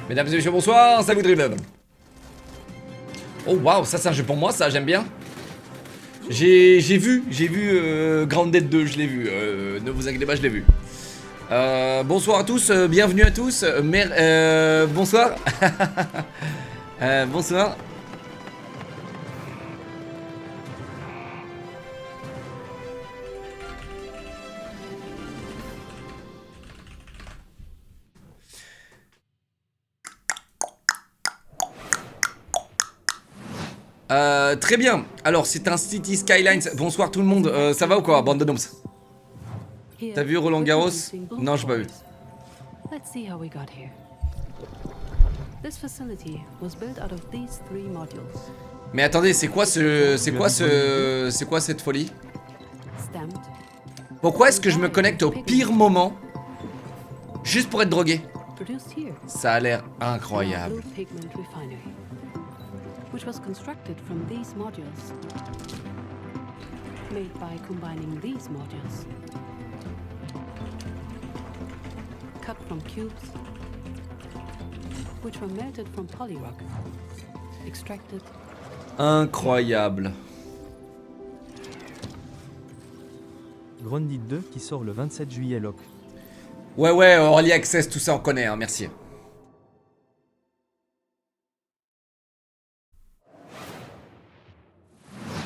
Mesdames et messieurs, bonsoir, ça vous dribble. Oh waouh, ça c'est un jeu pour moi, ça j'aime bien. J'ai vu Grounded 2, je l'ai vu, ne vous inquiétez pas, je l'ai vu. Bonsoir à tous, bienvenue à tous, bonsoir. Bonsoir. Très bien, alors c'est un City Skylines. Bonsoir tout le monde, ça va ou quoi, bande de noms? T'as vu Roland Garros? Non, j'ai pas vu. Mais attendez, c'est quoi cette folie? Pourquoi est-ce que je me connecte au pire moment juste pour être drogué? Ça a l'air incroyable. Which was constructed from these modules, made by combining these modules, cut from cubes, which were melted from polyrock, extracted. Incroyable. Grounded 2 qui sort le 27 juillet, Locke. Ouais, Early Access, tout ça on connaît, hein, merci.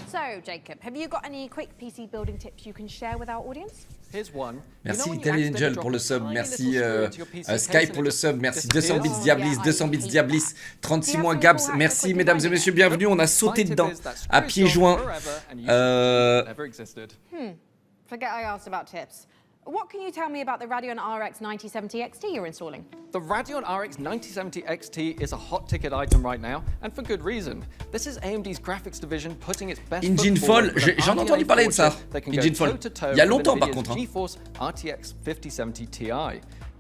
So, Jacob, have you got any quick PC building tips you can share with our audience? Here's one. Merci Italian Angel pour le sub, merci Skype pour le sub, merci 200 bits Diablis, 200 bits Diablis, 36 mois Gabs, merci mesdames et messieurs, bienvenue, on a sauté dedans, à pieds joints. Forget I asked about tips. What can you tell me about the Radeon RX 9070 XT you're installing? The Radeon RX 9070 XT is a hot ticket item right now, and for good reason. This is AMD's graphics division putting its best Engine foot Fall, forward with an j'en ai entendu parler de ça. RTX that can go Engine Fall. toe-to-toe Il y a with longtemps par NVIDIA's contre. Hein. GeForce RTX 5070 Ti.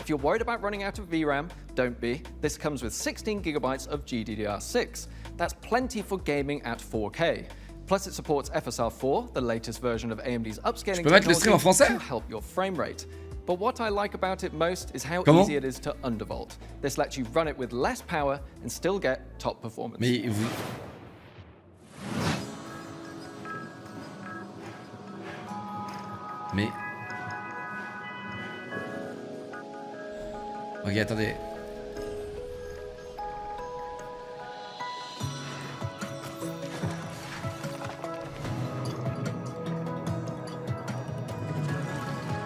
If you're worried about running out of VRAM, don't be. This comes with 16 gigabytes of GDDR6. That's plenty for gaming at 4K. Plus, it supports FSR4, the latest version of AMD's upscaling technology, to help your frame rate. But what I like about it most is how easy it is to undervolt. This lets you run it with less power and still get top performance. Mais vous... Mais... Ok, attendez.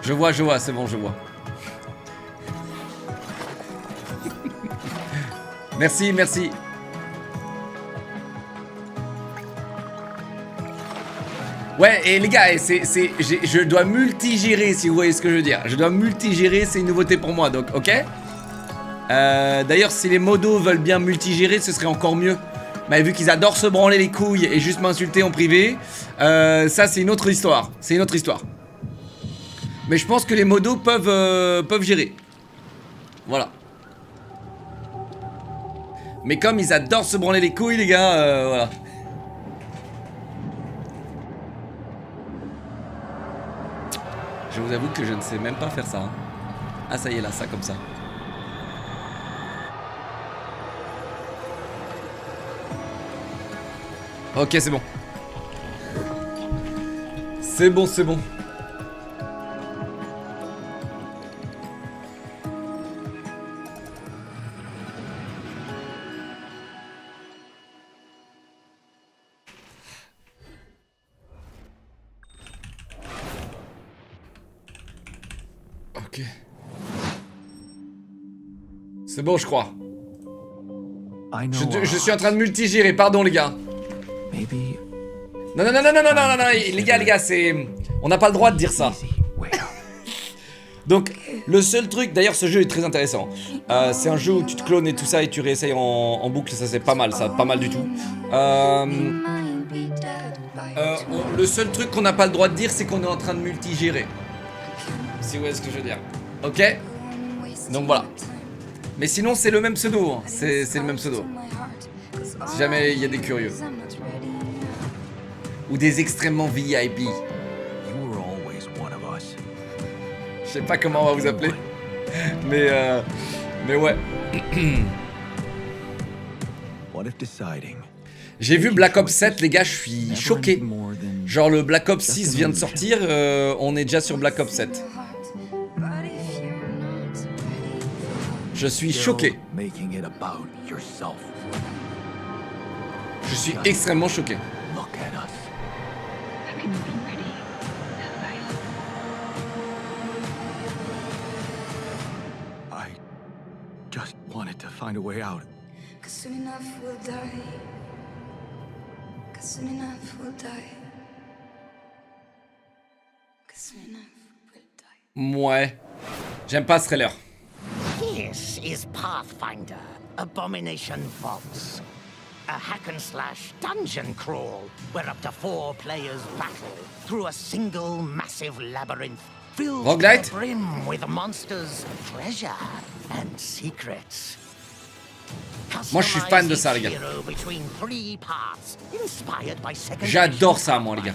Je vois, c'est bon, je vois. Merci. Ouais, et les gars, je dois multigérer, si vous voyez ce que je veux dire. Je dois multigérer, c'est une nouveauté pour moi, donc ok. D'ailleurs, si les modos veulent bien multigérer, ce serait encore mieux. Mais vu qu'ils adorent se branler les couilles et juste m'insulter en privé, ça c'est une autre histoire. Mais je pense que les modos peuvent gérer. Voilà. Mais comme ils adorent se branler les couilles, les gars, voilà. Je vous avoue que je ne sais même pas faire ça. Hein. Ah, ça y est, là, ça comme ça. Ok, c'est bon. C'est bon. Ok. C'est bon, je crois. Je suis en train de multigérer, pardon les gars. Non, les gars, c'est... On n'a pas le droit de dire ça. Donc, le seul truc... D'ailleurs, ce jeu est très intéressant. C'est un jeu où tu te clones et tout ça et tu réessayes en boucle, ça c'est pas mal, ça, pas mal du tout. Le seul truc qu'on n'a pas le droit de dire, c'est qu'on est en train de multigérer. Si vous voyez ce que je veux dire. Ok? Donc voilà. Mais sinon, c'est le même pseudo. Hein. C'est le même pseudo. Si jamais il y a des curieux. Ou des extrêmement VIP. Je sais pas comment on va vous appeler. Mais ouais. What if deciding? J'ai vu Black Ops 7, les gars, je suis choqué. Genre le Black Ops 6 vient de sortir, on est déjà sur Black Ops 7. Je suis choqué. Making it about yourself. Je suis extrêmement choqué. Look at us. I just wanted to find a way out. Cause soon enough we'll die. Cause soon enough we'll die. Cause soon enough we'll die. Ouais. J'aime pas ce trailer. This is Pathfinder, Abomination Vaults. A hack and slash dungeon crawl where up to 4 players battle through a single massive labyrinth filled to Roguelite? the brim with monsters, treasure and secrets. Moi, je suis fan de ça, les gars. Hero between 3 paths, inspired by second J'adore edition ça, moi, les gars.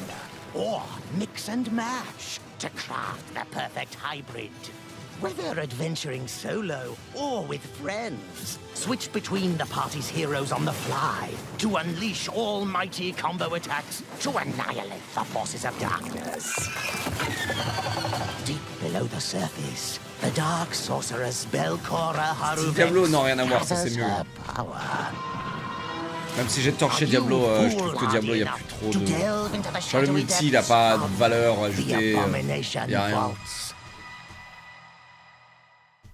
Pathfinder. Or mix and match to craft the perfect hybrid. Whether adventuring solo or with friends, switch between the party's heroes on the fly to unleash almighty combo attacks to annihilate the forces of darkness. Deep below the surface, the dark sorceress Belcora Haruvex Diablo, non, rien à voir, ça, c'est gathers mieux. her power. Même si j'ai torché Diablo, je trouve que Diablo, il y a plus trop de... Genre le multi, il a pas de valeur ajoutée, il y a rien.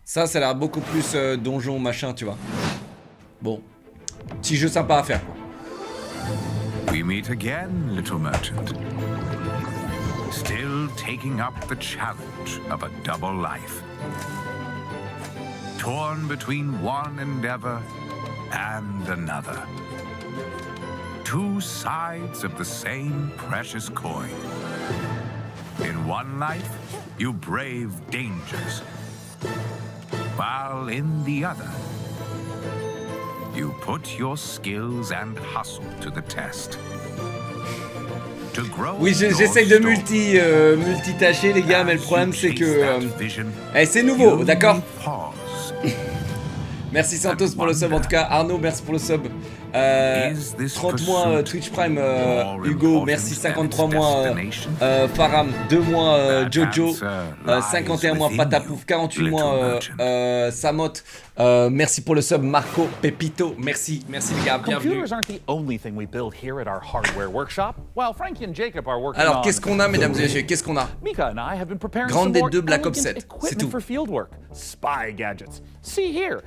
Ça a l'air beaucoup plus donjon machin, tu vois. Bon, petit jeu sympa à faire, quoi. We meet again, little merchant. Still taking up the challenge of a double life. Torn between one endeavor and another. Two sides of the same precious coin. In one life, you brave dangers. While in the other, you put your skills and hustle to the test. To grow Oui, j'essaye de multitâcher, les gars, mais le problème, c'est que... c'est nouveau, d'accord? Merci Santos pour le sub, en tout cas. Arnaud, merci pour le sub. 30 mois Twitch Prime, Hugo, merci. 53 mois Faram, 2 mois Jojo, 51 mois Patapouf, 48 mois Samot, merci pour le sub Marco Pepito, merci les gars, bienvenue. Computers aren't the only thing we build here at our hardware workshop. While Frankie and Jacob are working Alors on qu'est-ce qu'on a, mesdames et messieurs, qu'est-ce qu'on a? Mika and I have been preparing Grande some more 2 Black Ops elegant 7, c'est equipment tout. for fieldwork. Spy gadgets. See here.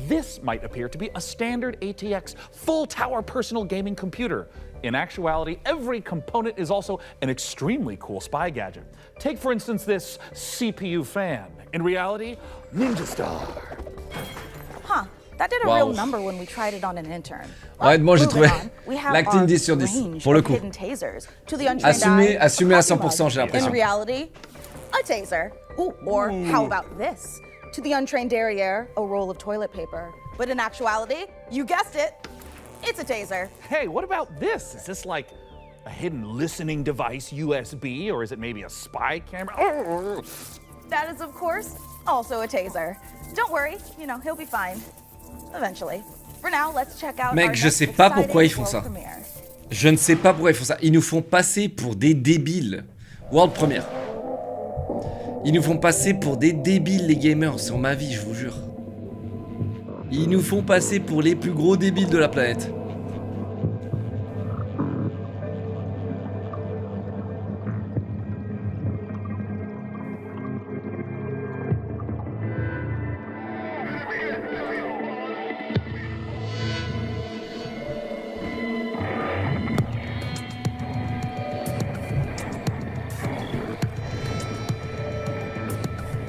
This might appear to be a standard ATX full tower personal gaming computer. In actuality, every component is also an extremely cool spy gadget. Take, for instance, this CPU fan. In reality, Ninja Star. Huh. That did a real number when we tried it on an intern. Honnêtement, j'ai trouvé l'acting 10 sur 10, pour le coup. Assumé à 100%, j'ai l'impression. In reality, a taser. Ooh, or how about this? To the untrained derriere, a roll of toilet paper. But in actuality, you guessed it, it's a taser. Hey, what about this? Is this like a hidden listening device, USB, or is it maybe a spy camera? That is, of course, also a taser. Don't worry, you know, he'll be fine. Eventually. For now, let's check out Mec, je sais pas pourquoi ils font ça. Je ne sais pas pourquoi ils font ça. Ils nous font passer pour des débiles. World Premiere. Ils nous font passer pour des débiles, les gamers, sur ma vie, je vous jure. Ils nous font passer pour les plus gros débiles de la planète.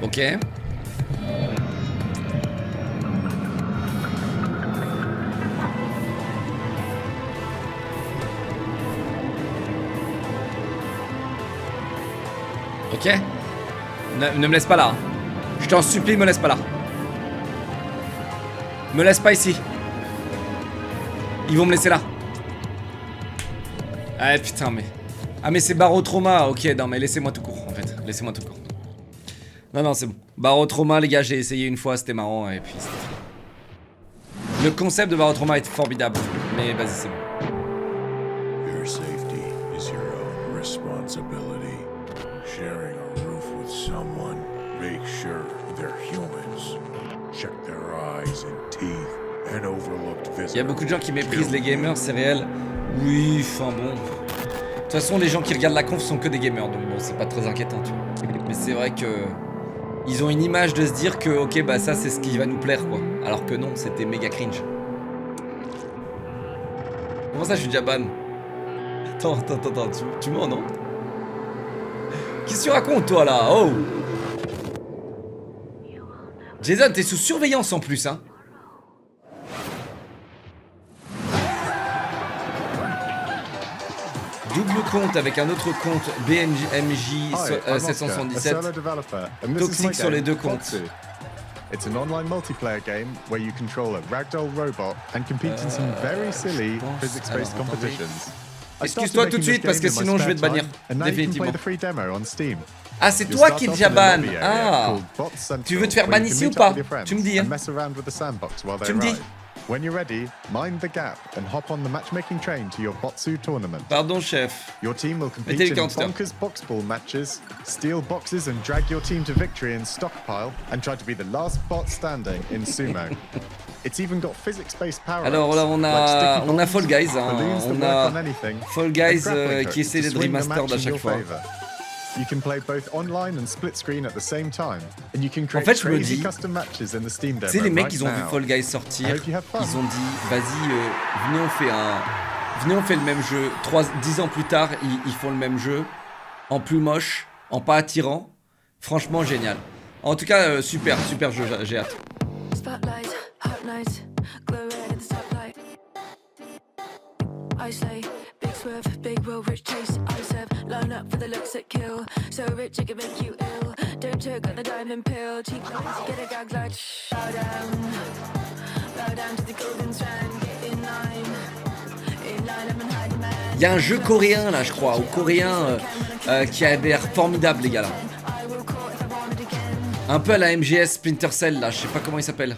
Ok. Ok. Ne me laisse pas là. Hein. Je t'en supplie, me laisse pas là. Me laisse pas ici. Ils vont me laisser là. Ah putain, mais... Ah mais c'est Barotrauma. Ok, non mais laissez-moi tout court en fait. Laissez-moi tout court. Non, c'est bon. Barotrauma, les gars, j'ai essayé une fois, c'était marrant, et puis c'était... Le concept de Barotrauma est formidable. Mais vas-y, c'est bon. Your safety is your own responsibility. Sharing a roof with someone, make sure they're humans. Check their eyes and teeth and overlooked visitors. Il y a beaucoup de gens qui méprisent les gamers, c'est réel. Oui, enfin bon. De toute façon, les gens qui regardent la conf sont que des gamers, donc bon, c'est pas très inquiétant, tu vois. Mais c'est vrai que ils ont une image de se dire que, ok, bah ça c'est ce qui va nous plaire, quoi. Alors que non, c'était méga cringe. Comment ça, je suis déjà ban? Attends, tu mens, non? Qu'est-ce que tu racontes, toi, là? Oh! Jason, t'es sous surveillance en plus, hein? Double compte avec un autre compte BMJ 777. Toxique sur les deux comptes. It's an online multiplayer game where you control a ragdoll robot and compete in some very silly physics-based competitions. Excuse-toi tout de suite parce que sinon je vais te bannir. Définitivement. Ah, c'est toi qui le ban. Ah. Tu veux te faire ban ici ou pas? Tu me dis. Hein. Tu me dis. When you're ready, mind the gap and hop on the matchmaking train to your Botsu tournament. Pardon, chef. Your team will compete in bonkers boxball matches, steal boxes and drag your team to victory in stockpile, and try to be the last bot standing in sumo. It's even got physics-based power. Alors là, on a Fall Guys, hein. On a Fall Guys qui essaie d'être remastered à chaque fois. You can play both online and split screen at the same time, and you can create crazy custom matches in the Steam demo. Tu sais, les mecs, ils ont vu Fall Guys sortir, ils ont dit, vas-y, venez, on fait le même jeu. 10 ans plus tard, ils font le même jeu, en plus moche, en pas attirant. Franchement, génial. En tout cas, super jeu, j'ai hâte. Spotlight, hot night, glow red at the stoplight. I say, big swerve, big roll, rich chase. I serve, line up for the looks that kill. So rich it can make you ill. Don't choke on the diamond pill. Cheap lies, get a gag like bow down to the golden strand. Get in line, I'm in hiding man. Il y a un jeu coréen là, je crois, ou coréen qui a l'air formidable, les gars là. Un peu à la MGS Splinter Cell là, je sais pas comment il s'appelle.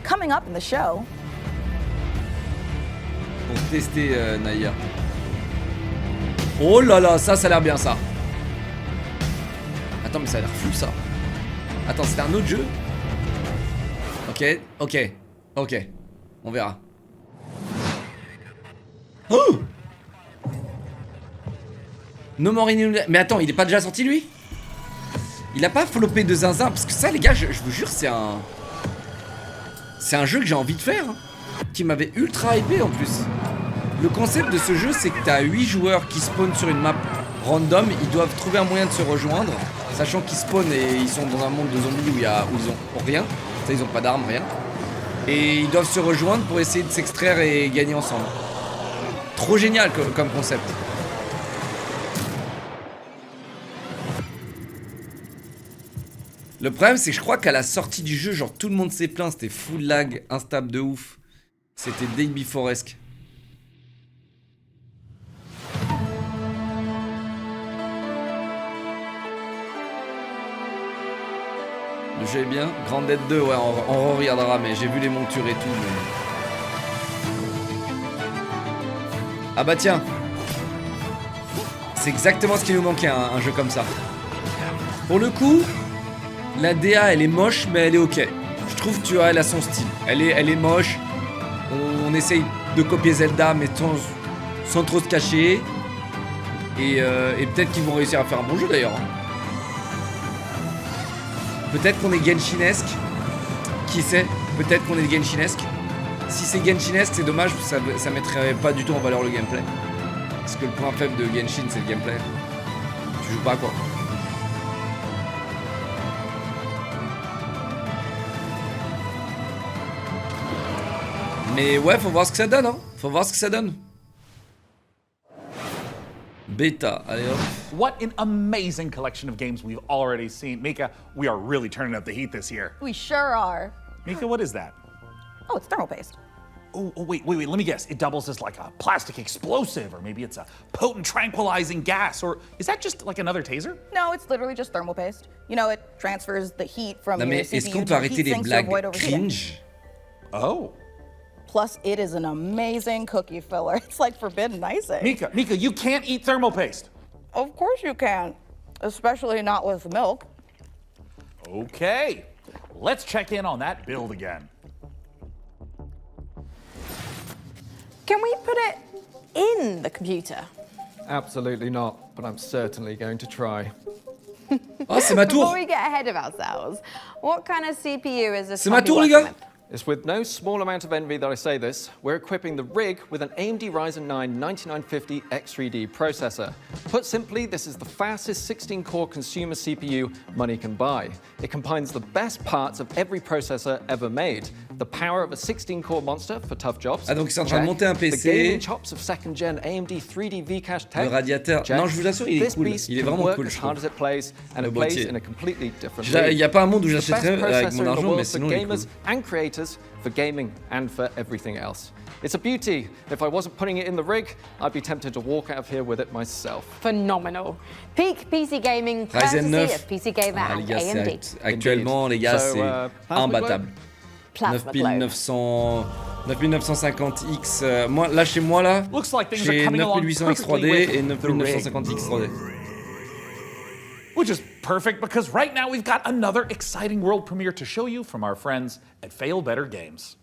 Coming up in the show. Pour tester Naya. Oh là là, ça a l'air bien ça. Attends, mais ça a l'air fou ça. Attends, c'était un autre jeu? Ok. On verra. Oh! No More In. Mais attends, il est pas déjà sorti lui? Il a pas floppé de zinzin? Parce que ça, les gars, je vous jure, c'est un jeu que j'ai envie de faire. Hein, qui m'avait ultra hypé en plus. Le concept de ce jeu, c'est que t'as 8 joueurs qui spawnent sur une map random. Ils doivent trouver un moyen de se rejoindre, sachant qu'ils spawnent et ils sont dans un monde de zombies où ils ont rien. Ça, ils ont pas d'armes, rien. Et ils doivent se rejoindre pour essayer de s'extraire et gagner ensemble. Trop génial comme concept. Le problème, c'est que je crois qu'à la sortie du jeu, genre tout le monde s'est plaint, c'était full lag, instable de ouf. C'était Day Before-esque. Le jeu est bien. Grand Dead 2, ouais, on regardera, mais j'ai vu les montures et tout. Mais... Ah bah tiens. C'est exactement ce qui nous manquait, un jeu comme ça. Pour le coup, la DA, elle est moche, mais elle est ok. Je trouve, tu vois, elle a son style. Elle est moche. On essaye de copier Zelda, mais sans trop se cacher. Et peut-être qu'ils vont réussir à faire un bon jeu, d'ailleurs. Peut-être qu'on est Genshinesque. Qui sait? Peut-être qu'on est Genshinesque. Si c'est Genshinesque, c'est dommage, ça mettrait pas du tout en valeur le gameplay. Parce que le point faible de Genshin, c'est le gameplay. Tu joues pas, quoi. Mais ouais, faut voir ce que ça donne, hein. Faut voir ce que ça donne. Beta, allez hop. What an amazing collection of games we've already seen. Mika, we are really turning up the heat this year. We sure are. Mika, what is that? Oh, it's thermal paste. Oh, wait, let me guess. It doubles as like a plastic explosive, or maybe it's a potent tranquilizing gas, or is that just like another taser? No, it's literally just thermal paste. You know, it transfers the heat from non, your mais CPU est-ce qu'on peut to arrêter heat les sinks to avoid blagues overheating. cringe? Oh. Plus, it is an amazing cookie filler. It's like forbidden icing. Mika, you can't eat thermal paste. Of course you can, especially not with milk. Okay, let's check in on that build again. Can we put it in the computer? Absolutely not, but I'm certainly going to try. Oh, c'est ma tour. Before we get ahead of ourselves, what kind of CPU is this? C'est ma tour, les gars. It's with no small amount of envy that I say this. We're equipping the rig with an AMD Ryzen 9 9950 X3D processor. Put simply, this is the fastest 16-core consumer CPU money can buy. It combines the best parts of every processor ever made. The power of a 16-core monster for tough jobs. Ah, donc ils sont en train de monter un The PC. gaming chops of second-gen AMD 3D V-Cache tech. Le radiateur. Check. Non, je vous assure, il est This cool. beast Il est can vraiment work cool, as je hard trouve. as it plays, and Le it plays boîtier. in a completely different Il league. n'y a pas un monde où The best j'achèterais avec mon processor in the argent, mais world for sinon il est cool. gamers and creators, for gaming and for everything else. It's a beauty. If I wasn't putting it in the rig, I'd be tempted to walk out of here with it myself. Phenomenal. Peak PC gaming, Ryzen courtesy 9. of PC Gamer Ah, les and gars, AMD. actuellement, les gars, So, c'est Plasma imbattable. Plasma Globe. 9950X. Moi, là, chez moi, là, Looks like things are j'ai coming along 9800X 3D perfectly with et the rig. 9950X 3D. Which is perfect because right now we've got another exciting world premiere to show you from our friends at Fail Better Games.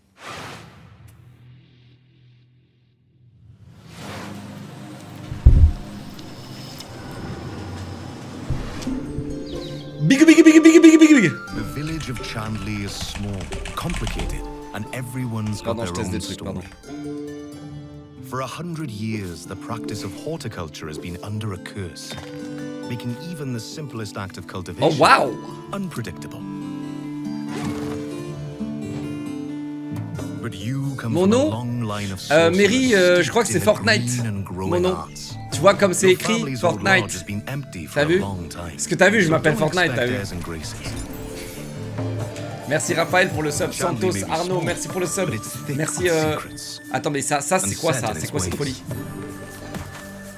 Big. The village of Chandley is small, complicated, and everyone's got Pardon, je their teste own des trucs, pardon. story. For 100 years, the practice of horticulture has been under a curse, making even the simplest act of cultivation Oh, wow! unpredictable. But you come Mon from a nom long line of Mary, sorcerers je crois que c'est steeped in the Fortnite. green and Mon growing nom. arts. Tu vois comme c'est Your écrit family's old Fortnite. lodge has been empty for T'as a vu? long time. Est-ce que t'as vu, je So m'appelle don't Fortnite, expect t'as vu? airs and graces. Merci Raphaël pour le sub. Chandley Santos, may be Arnaud, small, merci pour le sub. but it's thick Merci. with secrets. Attends, mais ça c'est quoi ça? Unset in C'est its quoi cette ways. folie?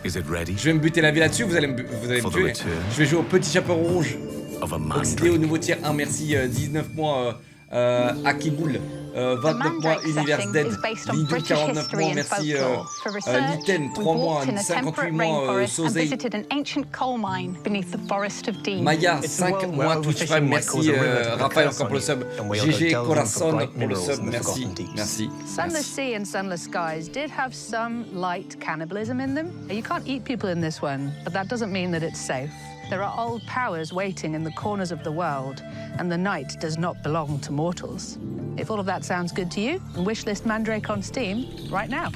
Is it ready? Je vais me buter la vie là-dessus, vous allez me For the tuer. return Je vais jouer au petit chaperon rouge. of a Oxydé au mandrake. nouveau tier 1, merci 19 mois Akiboul, 29 mois Univers Dead, Lidou 49 mois, merci Liten 3 mois, 58 mois Sosei, Maya 5 mois Twitch Prime, merci Raphaël encore pour le sub, GG Corazon pour le sub, merci, merci. Sunless sea and sunless skies did have some light cannibalism in them. You can't eat people in this one, but that doesn't mean that it's safe. There are old powers waiting in the corners of the world, and the night does not belong to mortals. If all of that sounds good to you, wishlist Mandrake on Steam right now.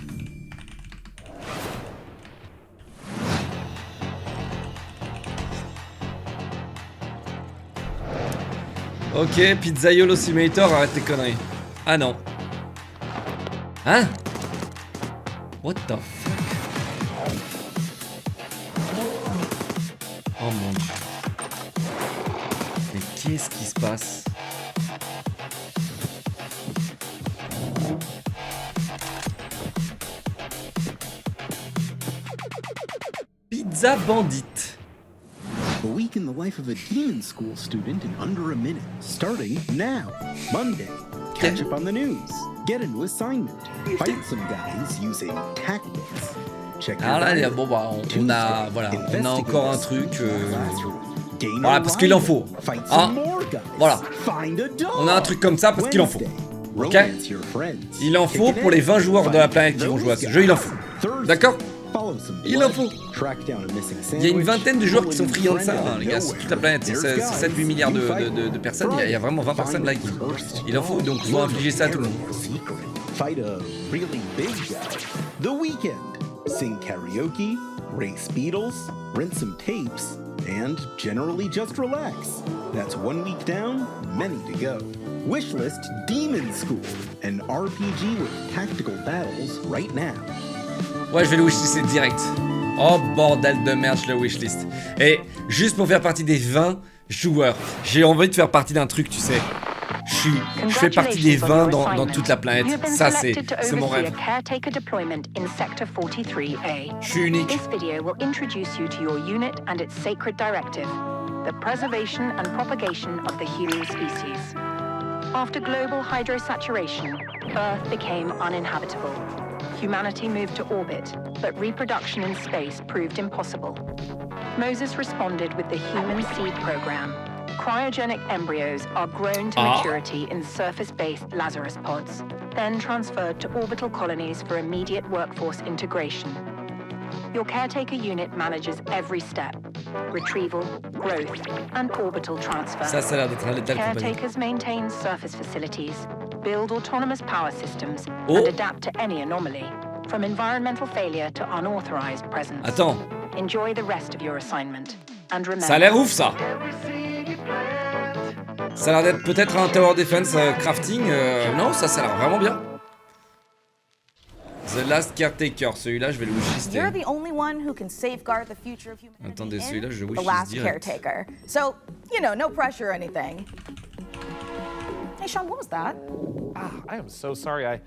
Ok, Pizzaiolo Simulator, arrête tes conneries. Ah non. Hein? What the fuck? Oh mon dieu. Mais qu'est-ce qui se passe? Pizza Bandit. A week in the life of a demon school student in under a minute. Starting now. Monday. Catch up on the news. Get a new assignment. Fight some guys using tactics. Check your Alors là, diary. bon bah, on a, voilà, on a encore un truc. Gain Voilà, a parce qu'il en rival. faut. Fight Hein? some more guys. Voilà. Find a dog. On a un truc comme ça parce qu'il en faut. Ok? Romance your friends. Il en faut pour les 20 joueurs de la planète qui vont jouer à ce jeu, il en faut. D'accord? Follow some Il en blood. faut. Track down a missing Il y a une sandwich. vingtaine de joueurs qui sont Pull a friands de friend ça, out hein, of les gars, sur nowhere. toute la planète. C'est There's 7-8 guys. milliards You fight de personnes, il y a vraiment 20 personnes là qui. Il en faut, donc il faut infliger ça à tout le monde. Fight a really big guy. The Weeknd. Sing karaoke, race Beatles, rent some tapes, and generally just relax. That's 1 week down, many to go. Wishlist Demon School, an RPG with tactical battles right now. Ouais, je vais le wishlister direct. Oh bordel de merde, je le wishlist. Et juste pour faire partie des 20 joueurs, j'ai envie de faire partie d'un truc, tu sais. Je fais partie des 20 dans toute la planète. Ça, c'est mon rêve. Je suis unique. This video will introduce you to your unit and its sacred directive, the preservation and propagation of the human species. After global hydrosaturation, Earth became uninhabitable. Humanity moved to orbit, but reproduction in space proved impossible. Moses responded with the Human Seed Program. Cryogenic embryos are grown to maturity in surface-based Lazarus pods, then transferred to orbital colonies for immediate workforce integration. Your caretaker unit manages every step: retrieval, growth, and orbital transfer. Ça a l'air d'être un létal compagnie. Caretakers maintain surface facilities, build autonomous power systems, and adapt to any anomaly, from environmental failure to unauthorized presence. Attends. Enjoy the rest of your assignment. And remember, Ça a l'air ouf, ça. Ça a l'air d'être peut-être un tower defense crafting. Non, ça a l'air vraiment bien. The Last Caretaker, celui-là je vais le wishlister. You're the only one who can safeguard the future of humanity. Attendez, celui-là je The wishlist last direct. caretaker. So, you know, no pressure or anything. Hey Sean, what was that? I am so sorry. I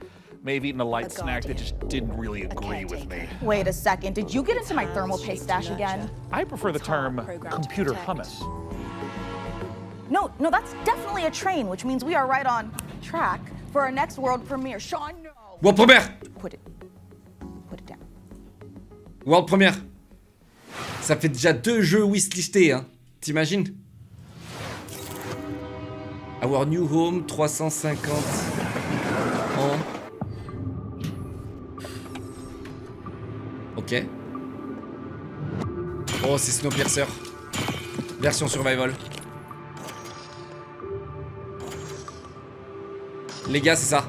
may have eaten a light snack that just didn't really agree with me. Wait a second, did you get into my thermal paste stash again? I prefer the term computer hummus. No, that's definitely a train, which means we are right on track for our next world premiere. Sean, no. World première. Put it down. World première. Ça fait déjà 2 jeux wishlistés, hein. T'imagines? Our New Home, 350 ans. Ok. Oh, c'est Snowpiercer. Version survival. Les gars, c'est ça.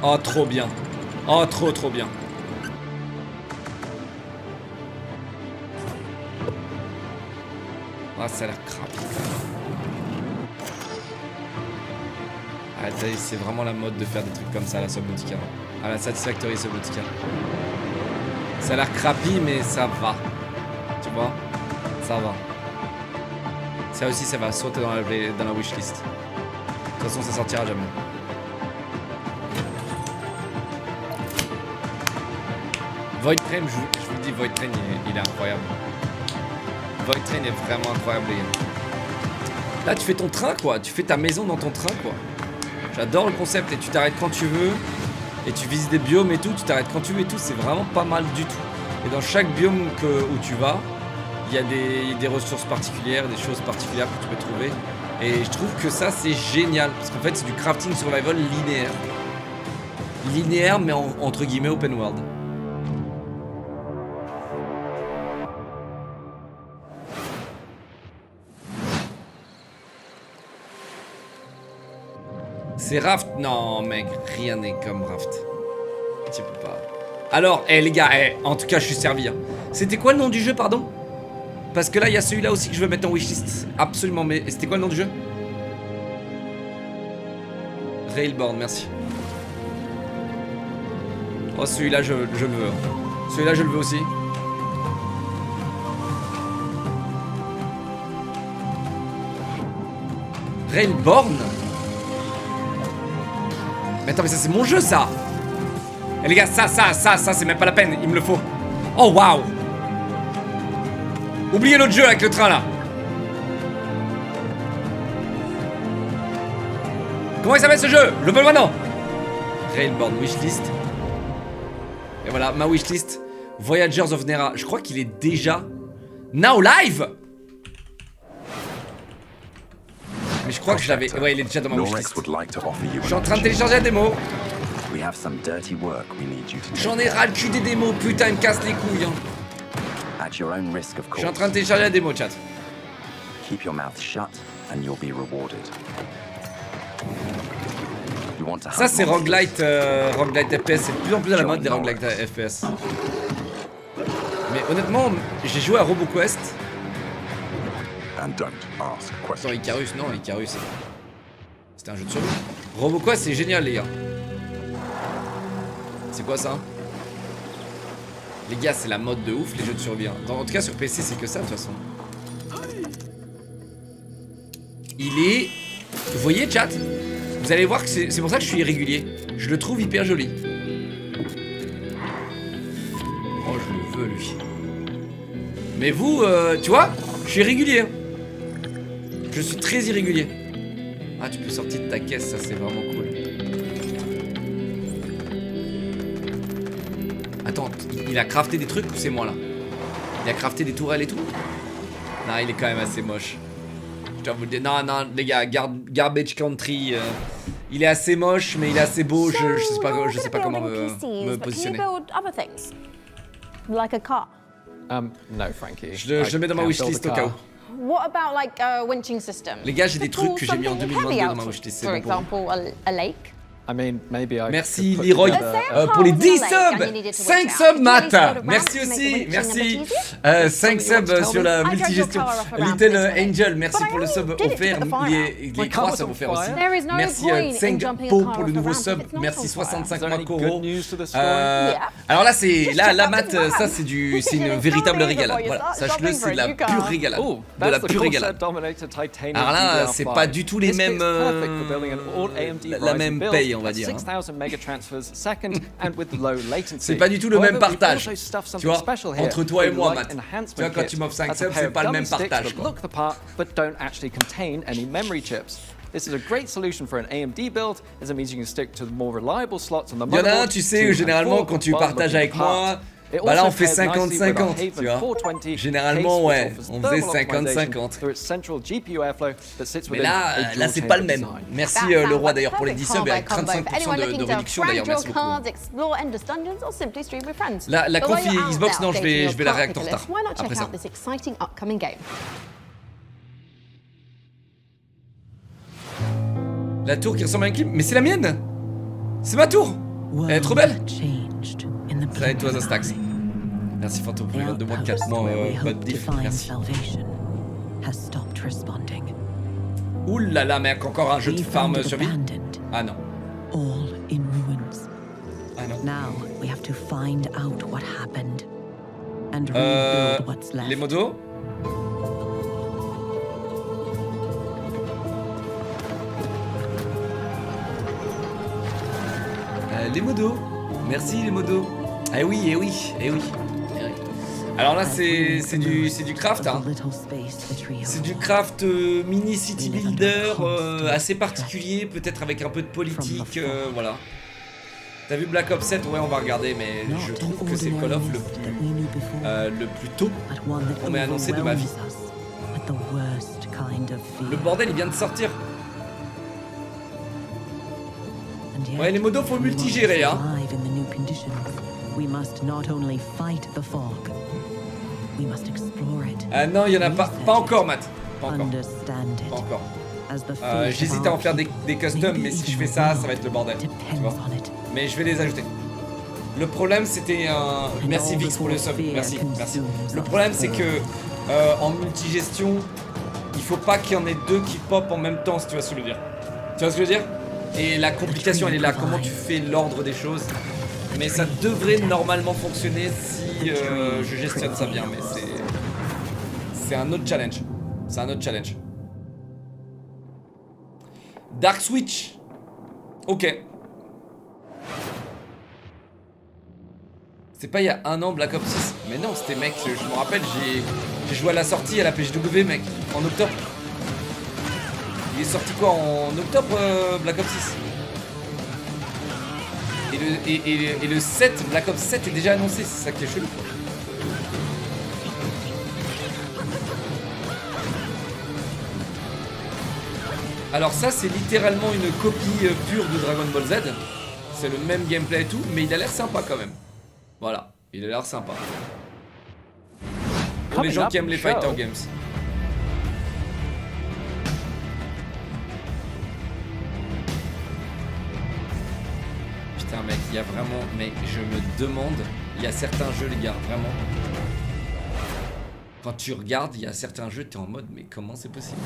Oh, trop bien. Oh, trop bien. Ah, ça a l'air crap. Ah, c'est vraiment la mode de faire des trucs comme ça à la Subnautica. À la Satisfactory Subnautica. Ça a l'air crappy, mais ça va. Tu vois? Ça va. Ça aussi, ça va sauter dans la wishlist. De toute façon, ça sortira jamais. Void Train, je vous dis, Void Train, il est incroyable. Void Train est vraiment incroyable, les gars. Là, tu fais ton train, quoi. Tu fais ta maison dans ton train, quoi. J'adore le concept. Et tu t'arrêtes quand tu veux. Et tu visites des biomes et tout. Tu t'arrêtes quand tu veux et tout. C'est vraiment pas mal du tout. Et dans chaque biome où tu vas, il y a des ressources particulières, des choses particulières que tu peux trouver. Et je trouve que ça, c'est génial. Parce qu'en fait, c'est du crafting survival linéaire. Linéaire, mais entre guillemets open world. C'est Raft? Non, mec, rien n'est comme Raft. Tu peux pas. Alors, les gars, en tout cas, je suis servi. Hein. C'était quoi le nom du jeu, pardon? Parce que là, il y a celui-là aussi que je veux mettre en wishlist. Absolument, mais c'était quoi le nom du jeu? Railborn, merci. Oh, celui-là, je le veux. Celui-là, je le veux aussi. Railborn? Mais attends, mais ça, c'est mon jeu, ça! Et les gars, ça, c'est même pas la peine, il me le faut. Oh, waouh! Oubliez l'autre jeu avec le train, là. Comment il s'appelle ce jeu? Le veux maintenant. Railborn wishlist. Et voilà, ma wishlist. Voyagers of Nera. Je crois qu'il est déjà now live. Mais je crois que je l'avais. Ouais, il est déjà dans ma wishlist. Je suis en train de télécharger la démo. J'en ai ras le cul des démos, putain, il me casse les couilles. Hein. Je suis en train de télécharger la démo, chat. Ça, c'est roguelite, roguelite FPS. C'est de plus en plus à la mode des roguelite FPS. Mais honnêtement, j'ai joué à RoboQuest. Attends, Icarus, non, Icarus. C'était un jeu de survie. RoboQuest, c'est génial, les gars. C'est quoi ça? Les gars, c'est la mode de ouf, les jeux de survie. Hein. En tout cas, sur PC, c'est que ça, de toute façon. Il est... Vous voyez, chat? Vous allez voir que c'est pour ça que je suis irrégulier. Je le trouve hyper joli. Oh, je le veux, lui. Mais vous, tu vois? Je suis régulier. Je suis très irrégulier. Ah, tu peux sortir de ta caisse, ça c'est vraiment cool. Attends, il a crafté des trucs ou c'est moi là? Il a crafté des tourelles et tout? Non, il est quand même assez moche. Je dois vous le dire. Non, non, les gars, Garbage Country. Il est assez moche, mais il est assez beau. Je sais pas comment me positionner. Like a car. No, Frankie. Je le mets dans ma wishlist au cas où. What about like a winching system? Les gars, j'ai des trucs que j'ai mis en 2022 dans ma wishlist. For example, a lake. I mean, maybe I merci Leroy pour les 10 subs. 5 subs Matt. Merci aussi. Merci. 5 subs sur la multigestion. Little Angel, merci pour le sub offert. Les 3 subs offerts aussi. Merci Tsengpo pour le nouveau sub. Merci 65 mois Koro. Alors là c'est là Matt, ça c'est une véritable régalade. Voilà, sache-le, c'est de la pure régalade. De la pure régalade. Alors là, c'est pas du tout les mêmes la même paye, on va dire. C'est pas du tout le même partage, tu vois, entre toi et moi, Matt. Tu vois, quand tu m'offres 5 subs, c'est pas le même partage, quoi. This is a great solution for an AMD build, as it means you can stick to the more reliable slots on the motherboard. Il y en a un, tu sais, généralement, quand tu partages avec moi, bah là on fait 50-50, tu vois. Généralement, ouais, on faisait 50-50. Mais là c'est pas le même. Merci le roi d'ailleurs pour les 10 subs et avec 35% de réduction d'ailleurs, merci beaucoup. La confi Xbox, non, je vais la réacter en retard. Après ça. La tour qui ressemble à un clip, mais c'est la mienne! C'est ma tour! Elle est trop belle! Ça et toi, Zastax. Merci Fantôme pour les 22 mois de 4 mois, mode diff, merci. Ouh là là, mec, encore un jeu de farm survie? Ah non. Ah non. Les modos? Les modos, merci les modos. Eh oui, eh oui, eh oui. Alors là c'est du craft, hein. C'est du craft mini city builder assez particulier, peut-être avec un peu de politique, voilà. T'as vu Black Ops 7? Ouais, on va regarder, mais je trouve que c'est Call of le plus tôt qu'on m'ait annoncé de ma vie. Le bordel il vient de sortir. Ouais, les modos faut multigérer, hein. Ah non, il y en a pas encore, Matt. Pas encore. Pas encore. J'hésite à en faire des customs, mais si je fais ça, ça va être le bordel. Tu vois. Mais je vais les ajouter. Le problème, c'était un... Merci Vix pour le sub. Merci, merci. Le problème, c'est que en multigestion, il faut pas qu'il y en ait deux qui pop en même temps, si tu vois ce que je veux dire. Tu vois ce que je veux dire? Et la complication elle est là, comment tu fais l'ordre des choses. Mais ça devrait normalement fonctionner si je gestionne ça bien, mais c'est un autre challenge. C'est un autre challenge. Dark Switch. Ok. C'est pas il y a un an Black Ops 6. Mais non, c'était mec, je me rappelle, j'ai joué à la sortie à la PGW mec, en octobre. Il est sorti quoi en octobre Black Ops 6 et le 7, Black Ops 7 est déjà annoncé, c'est ça qui est chelou. Alors ça c'est littéralement une copie pure de Dragon Ball Z. C'est le même gameplay et tout, mais il a l'air sympa quand même. Voilà, il a l'air sympa. Pour les gens qui aiment les fighter games. Putain mec, il y a vraiment, mais je me demande, il y a certains jeux les gars, vraiment. Quand tu regardes, il y a certains jeux, t'es en mode, mais comment c'est possible?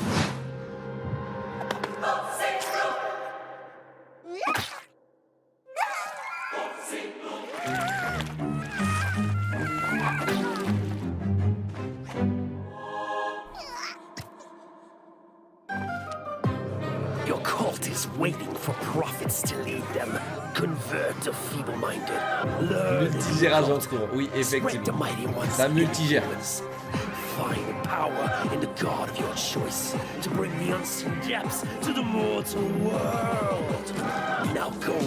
Your cult is waiting for prophets to lead them. Convert the feeble-minded. Multigérage en tour, oui, effectivement. Ça multigère. find power in the god of your choice to bring the unseen depths to the mortal world. Now go,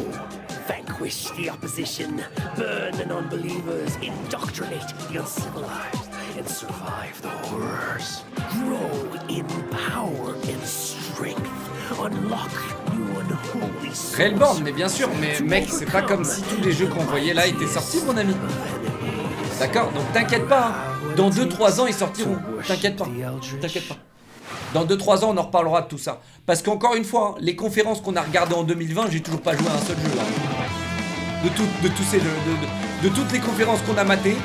vanquish the opposition, burn the non-believers, indoctrinate the uncivilized, and survive the horrors. Grow in power and strength. Unlock new unholy souls. Railborn, mais bien sûr, mais mec, c'est pas comme si tous les jeux qu'on voyait là étaient sortis, mon ami. D'accord? Donc t'inquiète pas, hein. Dans 2-3 ans ils sortiront. T'inquiète pas. T'inquiète pas. Dans 2-3 ans on en reparlera de tout ça. Parce qu'encore une fois, hein, les conférences qu'on a regardées en 2020, j'ai toujours pas joué à un seul jeu. Hein. De tous ces jeux, de toutes les conférences qu'on a matées,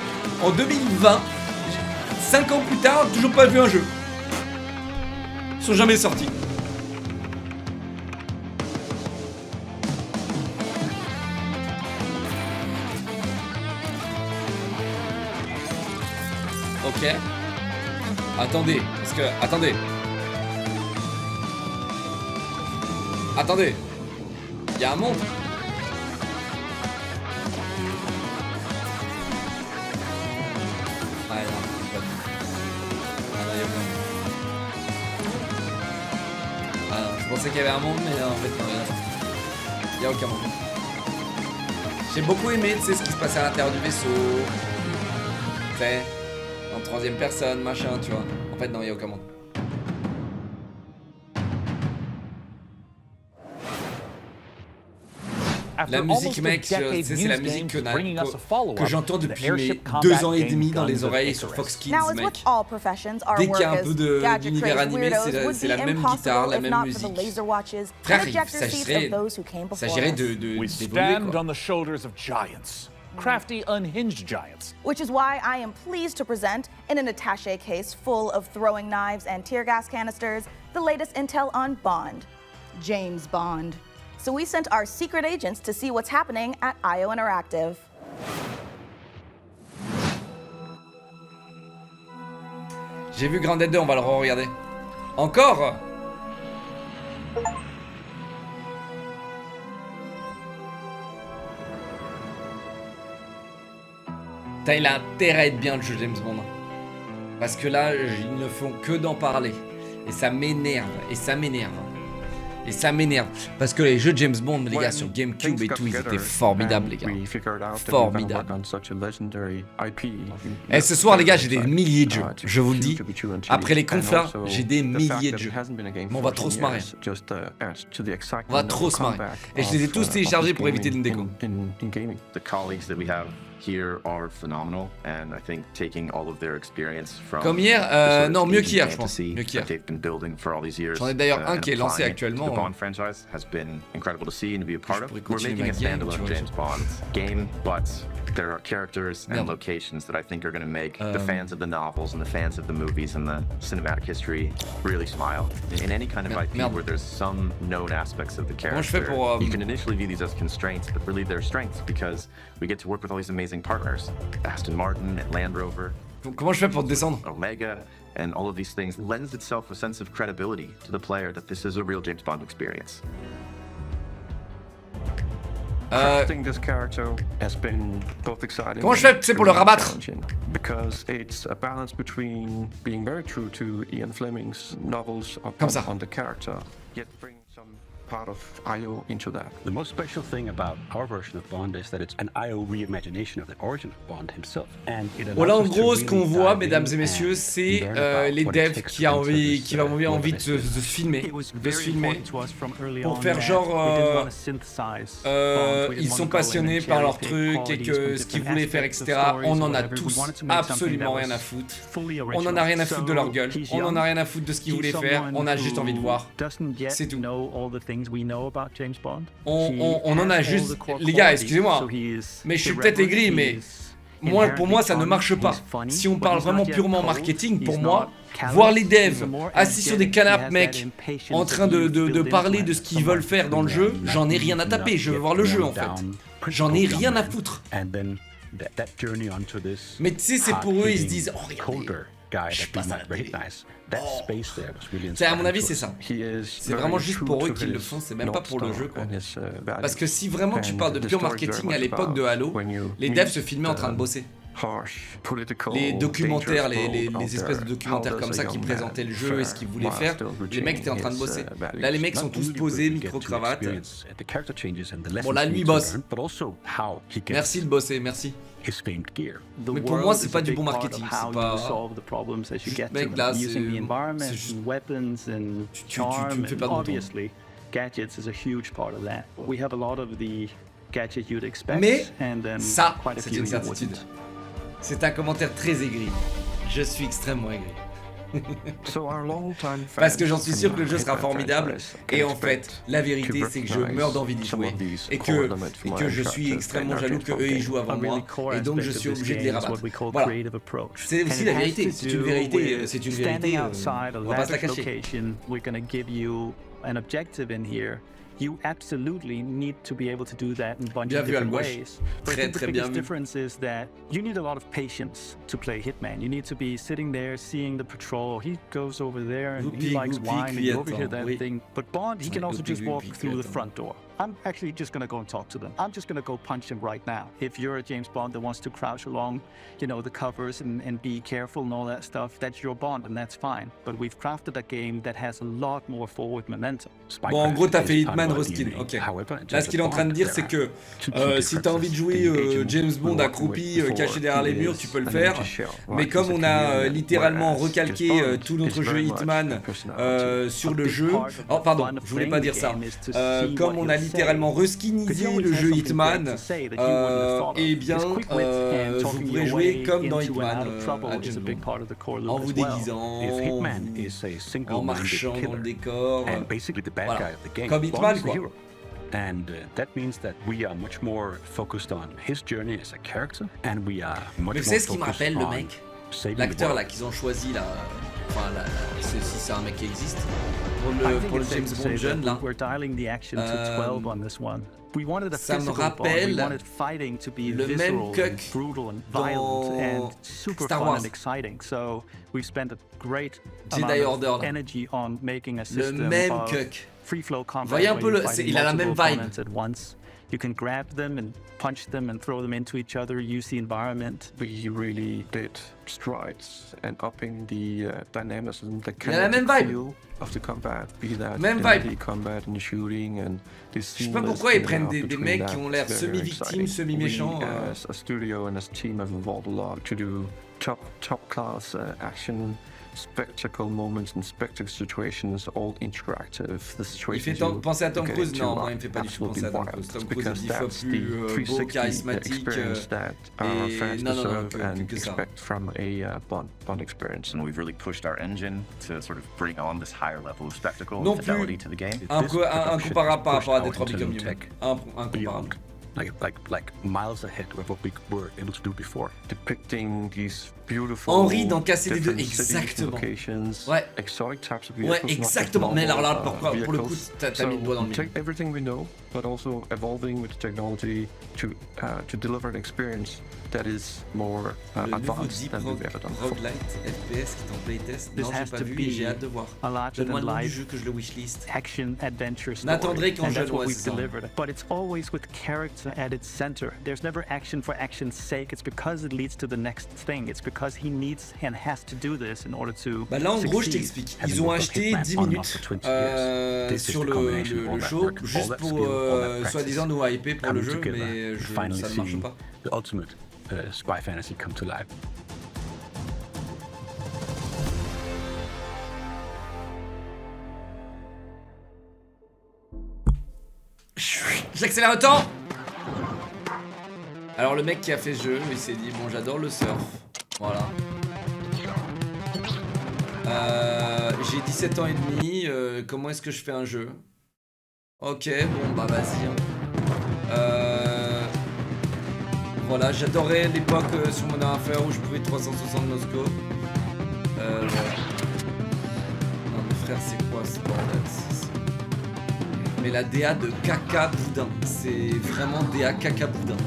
en 2020, 5 ans plus tard, toujours pas vu un jeu. Ils sont jamais sortis. Ok. Attendez, parce que... Attendez. Attendez. Il y a un monde. Ah non, pas de... Ah non, il y a aucun monde. Ah non, je pensais qu'il y avait un monde, mais non, en fait, non, il y a aucun monde. J'ai beaucoup aimé, tu sais, ce qui se passait à l'intérieur du vaisseau. Tu sais, en troisième personne, machin, tu vois. En fait, non, il n'y a aucun monde. La musique, mec, c'est la musique que j'entends depuis mes 2 ans et demi dans les oreilles sur Fox Kids, mec. Dès qu'il y a un peu d'univers animé, c'est la même guitare, la même musique. Frère, il s'agirait d'évoluer, quoi. Crafty, unhinged giants. Which is why I am pleased to present, in an attaché case full of throwing knives and tear gas canisters, the latest intel on Bond, James Bond. So we sent our secret agents to see what's happening at IO Interactive. J'ai vu Grounded 2, on va le re-regarder. Encore? Il a intérêt à être bien le jeu James Bond. Parce que là, ils ne font que d'en parler. Et ça m'énerve. Et ça m'énerve. Et ça m'énerve. Parce que les jeux James Bond, les gars, sur GameCube et tout, ils étaient formidables, les gars. Formidables. Et ce soir, les gars, j'ai des milliers de jeux. Je vous le dis. Après les confs là, j'ai des milliers de jeux. Mais on va trop se marrer. On va trop se marrer. Et je les ai tous téléchargés pour éviter une déco. Here are phenomenal, and I think taking all of their experience from comme hier, non, mieux qu'hier, je pense. Mieux qu'hier. J'en ai d'ailleurs un qui est lancé actuellement. The Bond franchise has been incredible to see and to be a part of. We're making a standalone James Bond game, but there are characters and locations that I think are going to make the fans of the novels and the fans of the movies and the cinematic history really smile. In any kind of IP where there's some known aspects of the character, you can initially view these as constraints, but really they're strengths because we get to work with all these amazing partners, Aston Martin and Land Rover. Comment je fais pour descendre? Omega and all of these things lends itself a sense of credibility to the player that this is a real James Bond experience. Crafting this character has been both exciting. Comment je fais, c'est pour le rabattre? Because it's a balance between being very true to Ian Fleming's novels on the character, yet bring some part of IO into that. The most special thing about our version of Bond is that it's an IO reimagination of the origin of Bond himself. And voilà, en gros, ce qu'on voit, mesdames et messieurs, c'est les devs qui ont envie de se filmer, pour faire genre, ils sont passionnés par leur truc et que ce qu'ils voulaient faire, etc. On en a tous absolument rien à foutre. On en a rien à foutre de leur gueule. On en a rien à foutre de ce qu'ils voulaient faire. On a juste envie de voir. C'est tout. On en a juste... Les gars, excusez-moi, mais je suis peut-être aigri, mais pour moi, ça ne marche pas. Si on parle vraiment purement marketing, pour moi, voir les devs assis sur des canapes, mec, en train de parler de ce qu'ils veulent faire dans le jeu, j'en ai rien à taper, je veux voir le jeu, en fait. J'en ai rien à foutre. Mais tu sais, c'est pour eux, ils se disent, oh, regardez, je passe à la télé. À mon avis, c'est ça. C'est vraiment juste pour eux qu'ils le font, c'est même pas pour le jeu, quoi. Parce que si vraiment tu parles de pur marketing à l'époque de Halo, les devs se filmaient en train de bosser. les documentaires, les espèces de documentaires comme ça qui présentaient le jeu et ce qu'ils voulaient faire, les mecs étaient en train de bosser. Là, les mecs sont tous posés, micro-cravate. Bon, là, lui, il bosse. Merci de bosser, merci. Mais pour moi, c'est pas du bon marketing. C'est pas. Mec, là, c'est juste. Tu me fais perdre mon temps. Gadgets is a huge part of that. We have a lot of the gadgets you'd expect. Mais and then ça, quite a c'est few une you certitude. wouldn't. C'est un commentaire très aigri. Je suis extrêmement aigri. Parce que j'en suis sûr que le jeu sera formidable. Et en fait, la vérité, c'est que je meurs d'envie d'y jouer. Et que je suis extrêmement jaloux qu'eux ils jouent avant moi. Et donc je suis obligé de les rabattre. Voilà. C'est aussi la vérité. C'est une vérité. On va pas se la cacher. We're going to give you an objective in here. You absolutely need to be able to do that in a bunch of different ways. But I think the biggest difference is that you need a lot of patience to play Hitman. You need to be sitting there, seeing the patrol. He goes over there and he likes wine and you overhear that thing. But Bond, he can also just walk through the front door. I'm actually just going to go and talk to them. I'm just going to go punch him right now. If you're a James Bond that wants to crouch along, you know, the covers and be careful and all that stuff, that's your Bond and that's fine. But we've crafted a game that has a lot more forward momentum. Bon, en gros, t'as fait Hitman Ruskin. Ok. Là, ce qu'il est en train de dire, c'est que si t'as envie de jouer James Bond accroupi, caché derrière les murs, tu peux le faire. Mais comme on a littéralement recalqué tout notre jeu Hitman sur le jeu. Oh, pardon, je voulais pas dire ça. Comme on a littéralement reskinisé le jeu Hitman, eh bien, vous pourrez jouer comme dans Hitman, à James Bond, en vous déguisant, en marchant dans le décor, voilà, comme Hitman, quoi. And that means that we are much more focused on his journey as a character, and we are much Mais vous savez ce qui me rappelle, le mec, l'acteur là qu'ils ont choisi là, enfin si c'est un mec qui existe, pour le James Bond jeune là, ça me rappelle le même cuck dans Star Wars. Jedi Order là. Le même cuck. Vous voyez un peu, il a la même vibe. You can grab them and punch them and throw them into each other, use the environment. We really did strides and upping the dynamism, the feel of the combat, be that même in the combat and shooting and this. Je sais pas pourquoi ils prennent des mecs qui ont l'air semi-victimes, semi-méchants. As a studio and as a team have evolved a lot to do top class action. Spectacle moments and spectacle situations, all interactive. The situation. Il fait penser à Tom Cruise? Non, moi il me fait pas du tout penser à Tom Cruise. Tom Cruise est 10 fois plus beau, charismatique et non, que ça. From a Bond experience, and we've really pushed our engine to sort of bring on this higher level of spectacle and fidelity to the game. Incomparable par rapport à Detroit Become Human. Incomparable. Like miles ahead of what we were able to do before. Depicting these beautiful. Henri dans KCD2, exactement. Ouais. Exotic types of ouais, exactement. Mais alors là, pour le coup, t'as mis le doigt dans le take everything we know, but also evolving with technology to deliver an experience that is more advanced than we've ever done before. Roguelite, FPS qui est en playtest. Non, j'ai pas vu et j'ai hâte de voir. Donne-moi le nom du jeu que je le wishlist. Action adventure story. N'attendrai qu'en jeu delivered. But it's always with character at its center. There's never action for action's sake. It's because it leads to the next thing. It's because he needs and has to do this in order to. Bah là, en gros, je t'explique. Ils ont acheté 10 minutes sur le show juste pour soi-disant nous hyper pour le jeu, mais ça ne marche pas. The ultimate spy fantasy come to life. J'accélère le temps. Alors le mec qui a fait ce jeu, il s'est dit bon j'adore le surf. Voilà. J'ai 17 ans et demi, comment est-ce que je fais un jeu? Ok, bon bah vas-y. Voilà, j'adorais l'époque sur Modern Warfare où je pouvais 360 no-scope. Ouais. Non mais frère, c'est quoi ce bordel? Mais la DA de caca boudin, c'est vraiment DA caca boudin.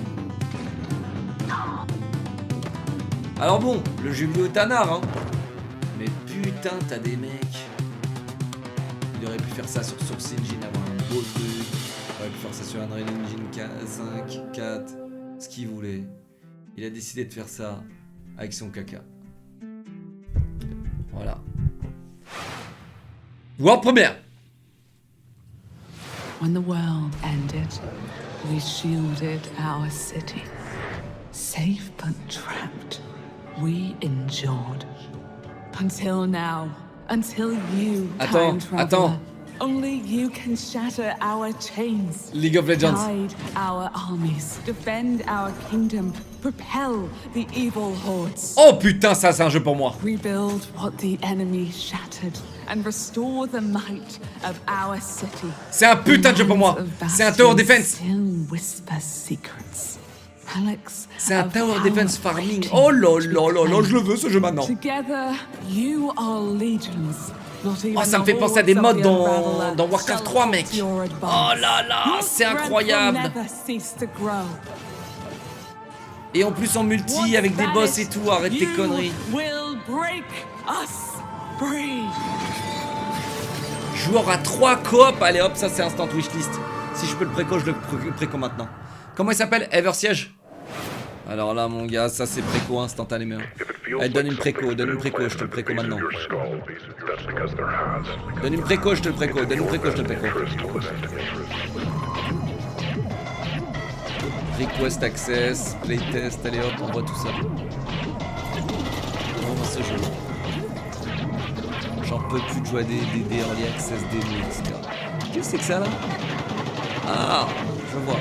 Alors bon, le jeu vidéo est un art, hein. Mais putain, t'as des mecs. Il aurait pu faire ça sur Source Engine, avoir un beau truc. Il aurait pu faire ça sur Unreal Engine 5, 4, ce qu'il voulait. Il a décidé de faire ça avec son caca. Voilà. World première. When the world ended, we shielded our city. Safe but trapped, we endured. Until now, until you, time traveler. Only you can shatter our chains. League of Legends. Guide our armies, defend our kingdom, propel the evil hordes. Oh putain, ça c'est un jeu pour moi. Rebuild what the enemy shattered and restore the might of our city. C'est un putain de jeu pour moi. C'est un Tower Defense. C'est un Tower Defense farming. Oh là là là là, je le veux ce jeu maintenant. Together, you are legions. Oh, ça me fait penser à des mods dans Warcraft 3, mec. Oh là là, c'est incroyable. Et en plus en multi avec des boss et tout, arrête tes conneries. Joueur à 3 coop, allez hop, ça c'est instant wishlist. Si je peux le préco, je le préco maintenant. Comment il s'appelle? Ever Siege. Alors là mon gars, ça c'est préco instantanément. Allez, donne une préco, je te le préco maintenant. Donne une préco, je te le préco, je te le préco. Request access, playtest, allez hop, on voit tout ça. On voit ce jeu. J'en peux plus de jouer à des early access, des etc. Qu'est-ce que c'est que ça là? Ah, je vois.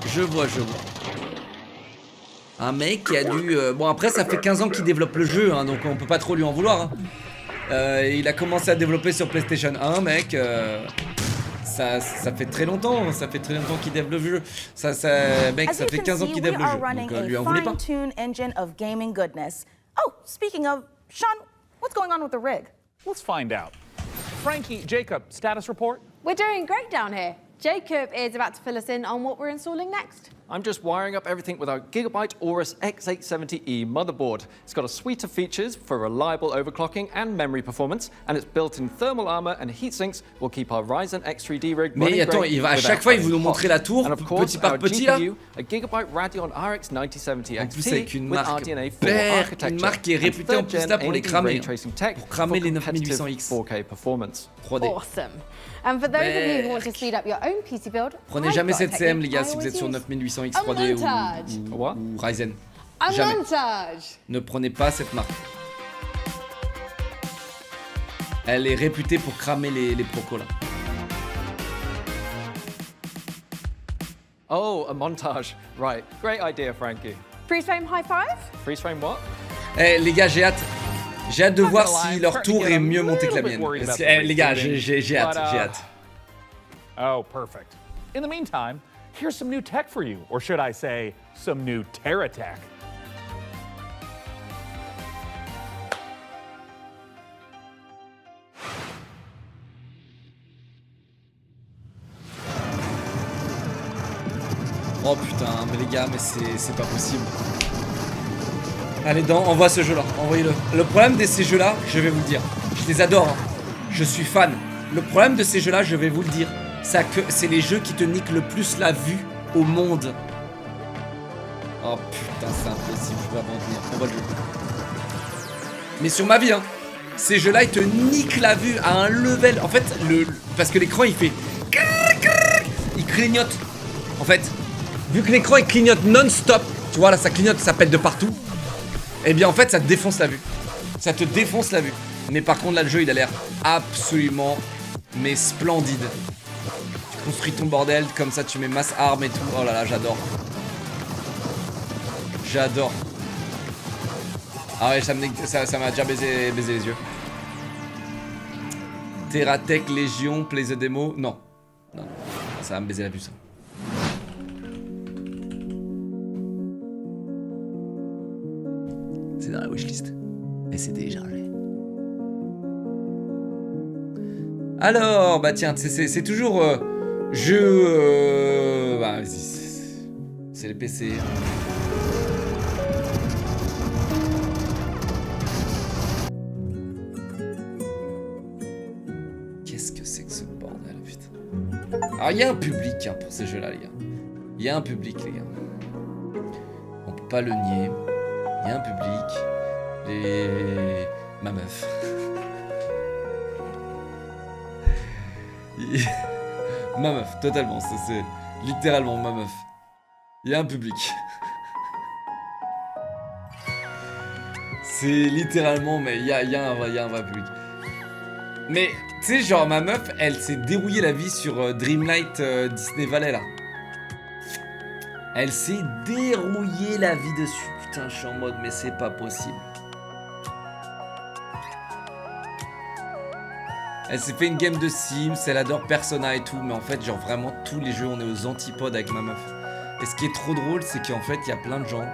Je vois. Un mec qui a dû... Bon après ça fait 15 ans qu'il développe le jeu, hein, donc on peut pas trop lui en vouloir. Hein. Il a commencé à développer sur PlayStation 1, mec. Ça fait très longtemps qu'il développe le jeu. Mec, ça fait 15 ans qu'il développe le jeu. Donc lui en voulez pas. Oh, speaking of, Sean, what's going on with the rig? Let's find out. Frankie, Jacob, status report? We're doing great down here. Jacob is about to fill us in on what we're installing next. I'm just wiring up everything with our Gigabyte Aorus X870E motherboard. It's got a suite of features for reliable overclocking and memory performance, and its built-in thermal armor and heat sinks will keep our Ryzen X3D rig running. Mais attends, il va à chaque fois il vous nous montrer la tour petit par petit là. A Gigabyte Radeon RX 9070 en plus XT avec une marque architecture, une marque qui est réputée en plus là pour les cramer, pour cramer les 9800X 4K performance. 3D. Awesome. And for those of you who want to speed up your own PC build, prenez jamais cette CM les gars si vous êtes sur 9800X 3D ou Ryzen. Jamais. Ne prenez pas cette marque. Elle est réputée pour cramer les procos là. Oh, a montage. Right. Great idea, Frankie. Freeze frame high five? Freeze frame what? Eh les gars, j'ai hâte. J'ai hâte de voir si leur tour est mieux monté que la mienne. Les gars, j'ai hâte. Oh, perfect. In the meantime, here's some new tech for you, or should I say, some new Terra tech. Oh putain, mais les gars, mais c'est pas possible. Allez, envoie ce jeu-là, envoyez-le. Le problème de ces jeux-là, je vais vous le dire, je les adore, hein. Je suis fan. Le problème de ces jeux-là, je vais vous le dire, c'est les jeux qui te niquent le plus la vue au monde. Oh putain, c'est impossible, je vais abandonner. Envoie le jeu. Mais sur ma vie, hein, ces jeux-là, ils te niquent la vue à un level. En fait, parce que l'écran, il fait... Il clignote. En fait, vu que l'écran, il clignote non-stop, tu vois, là, ça clignote, ça pète de partout. Eh bien en fait ça te défonce la vue. Ça te défonce la vue. Mais par contre là le jeu il a l'air absolument mais splendide. Tu construis ton bordel comme ça, tu mets masse armes et tout. Oh là là, j'adore. J'adore. Ah ouais, ça m'a déjà baisé les yeux. Terratech Légion, play the démo. Non. Non. Ça va me baiser la vue ça. C'est dans la wishlist. Et c'est téléchargé. Alors, bah tiens, c'est toujours jeu. Bah vas-y. C'est les PC. Qu'est-ce que c'est que ce bordel, putain. Alors il y a un public hein, pour ces jeux-là, les gars. Il y a un public, les gars. On peut pas le nier. Il y a un public. Ma meuf. Ma meuf, totalement. C'est littéralement ma meuf. Il y a un public. C'est littéralement, mais il y a un vrai public. Mais, tu sais, genre, ma meuf, elle s'est dérouillée la vie sur Dreamlight Disney Valley, là. Elle s'est dérouillée la vie dessus. Putain, je suis en mode, mais c'est pas possible. Elle s'est fait une game de Sims, elle adore Persona et tout, mais en fait, genre, vraiment, tous les jeux, on est aux antipodes avec ma meuf. Et ce qui est trop drôle, c'est qu'en fait, il y a plein de gens,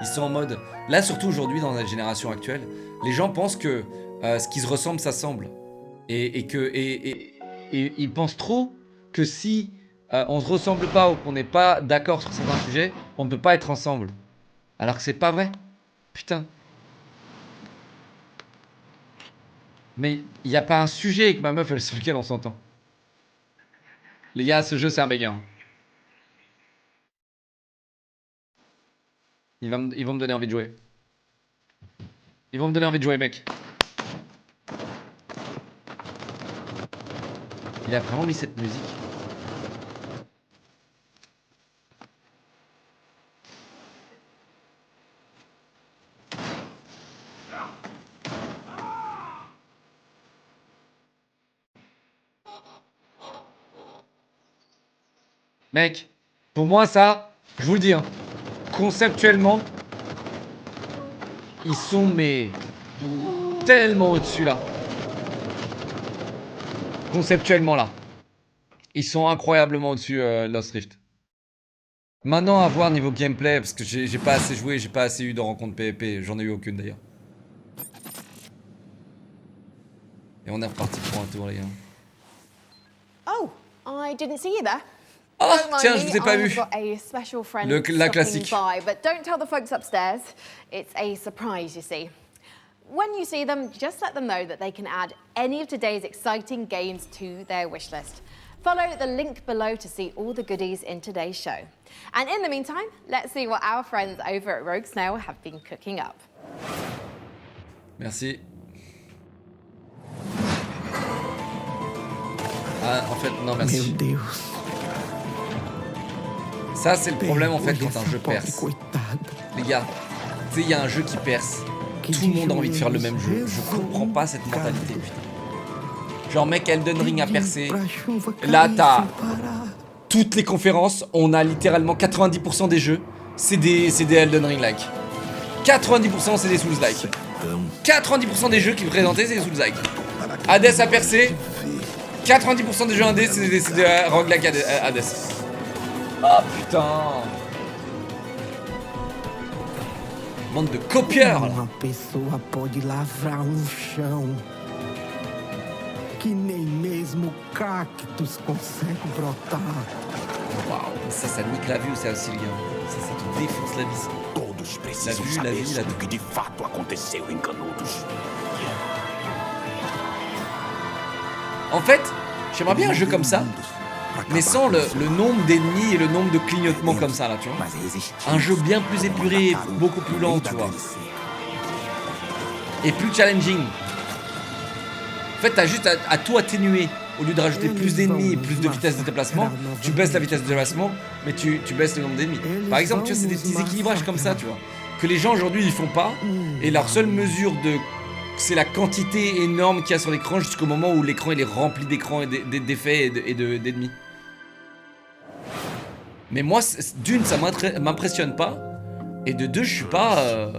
ils sont en mode... Là, surtout aujourd'hui, dans la génération actuelle, les gens pensent que ce qui se ressemble s'assemble. Et ils pensent trop que si on se ressemble pas ou qu'on n'est pas d'accord sur certains sujets, on ne peut pas être ensemble. Alors que c'est pas vrai. Putain. Mais il n'y a pas un sujet avec ma meuf sur lequel on s'entend. Les gars, ce jeu, c'est un banger. Ils vont me donner envie de jouer. Ils vont me donner envie de jouer, mec. Il a vraiment mis cette musique. Mec, pour moi ça, je vous le dis, hein, conceptuellement, ils sont mais tellement au-dessus là. Conceptuellement là. Ils sont incroyablement au-dessus Lost Rift. Maintenant à voir niveau gameplay, parce que j'ai pas assez joué, j'ai pas assez eu de rencontres PvP, j'en ai eu aucune d'ailleurs. Et on est reparti pour un tour les gars. Oh, I didn't see you there. Ah, tiens, je vous ai pas vu. La classique. By, but don't tell the folks upstairs. It's a surprise, you see. When you see them, just let them know that they can add any of today's exciting games to their wish list. Follow the link below to see all the goodies in today's show. And in the meantime, let's see what our friends over at Rogue Snail have been cooking up. Merci. Ah, en fait, non, merci. Ça, c'est le problème, en fait, quand un jeu perce. Les gars, tu sais, il y a un jeu qui perce. Tout le monde a envie de faire le même jeu. Je comprends pas cette mentalité, putain. Genre, mec, Elden Ring a percé. Là, t'as toutes les conférences. On a littéralement 90% des jeux. C'est des Elden Ring-like. 90% c'est des Souls-like. 90% des jeux qui présentaient, c'est des Souls-like. Hades a percé. 90% des jeux indés, c'est des roguelike Hades. Oh putain! Bande de copieurs! Uma pessoa pode lavrar chão que nem mesmo cactus consegue brotar. Waouh, ça nique la vue ou ça aussi, les gars? Ça te défonce la vie. Todos precisam saber do que de fato aconteceu em Canudos. En fait, j'aimerais bien un jeu comme ça, mais sans le nombre d'ennemis et le nombre de clignotements comme ça là, tu vois. Un jeu bien plus épuré, beaucoup plus lent, tu vois. Et plus challenging. En fait, t'as juste à tout atténuer. Au lieu de rajouter plus d'ennemis et plus de vitesse de déplacement, tu baisses la vitesse de déplacement, mais tu baisses le nombre d'ennemis. Par exemple, tu vois, c'est des petits équilibrages comme ça, tu vois. Que les gens aujourd'hui ils font pas, et leur seule mesure de... C'est la quantité énorme qu'il y a sur l'écran jusqu'au moment où l'écran il est rempli d'écrans et d'effets et d'ennemis. Mais moi, d'une, ça m'impressionne pas. Et de deux, je suis pas...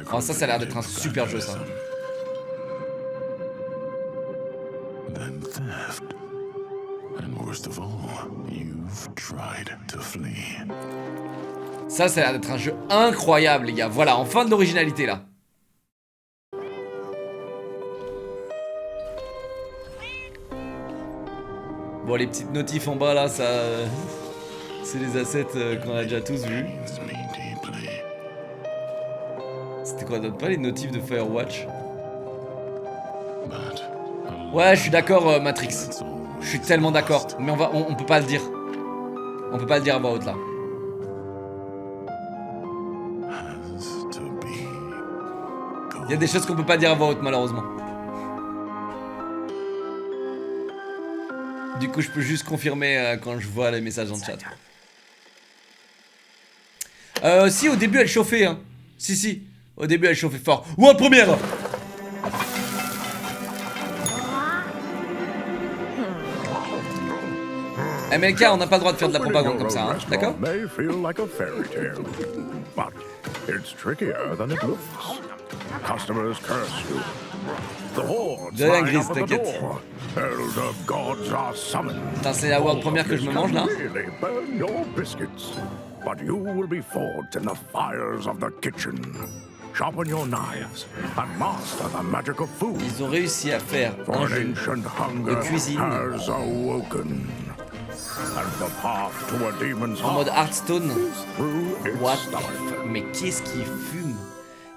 Enfin, ça a l'air d'être un super jeu, ça. Then theft. And worst of all, you've tried to flee. Ça a l'air d'être un jeu incroyable, les gars. Voilà, enfin de l'originalité, là. Bon, les petites notifs en bas là, ça. C'est les assets qu'on a déjà tous vus. C'était quoi, d'autre pas les notifs de Firewatch? Ouais, je suis d'accord, Matrix. Je Je suis tellement d'accord. Mais on peut pas le dire. On peut pas le dire à voix haute là. Il y a des choses qu'on peut pas dire à voix haute malheureusement. Du coup, je peux juste confirmer quand je vois les messages dans le chat. Si, au début, elle chauffait, hein. Si. Au début, elle chauffait fort. Ouah, première! MLK, on n'a pas le droit de faire de la propagande comme ça, hein. D'accord? Customers curse you. The hordes Rien line gris, up at the t'inquiète. door. Elder gods are summoned. Putain, c'est la world première que je me mange là. Really burn your biscuits, but you will be forged in the fires of the kitchen. Sharpen your knives and master the magic of food. Ils ont réussi à faire un jeu de cuisine has awoken. And the path to a demon's en mode Hearthstone. through What its the fuck? Mais qu'est-ce qu'ils fument?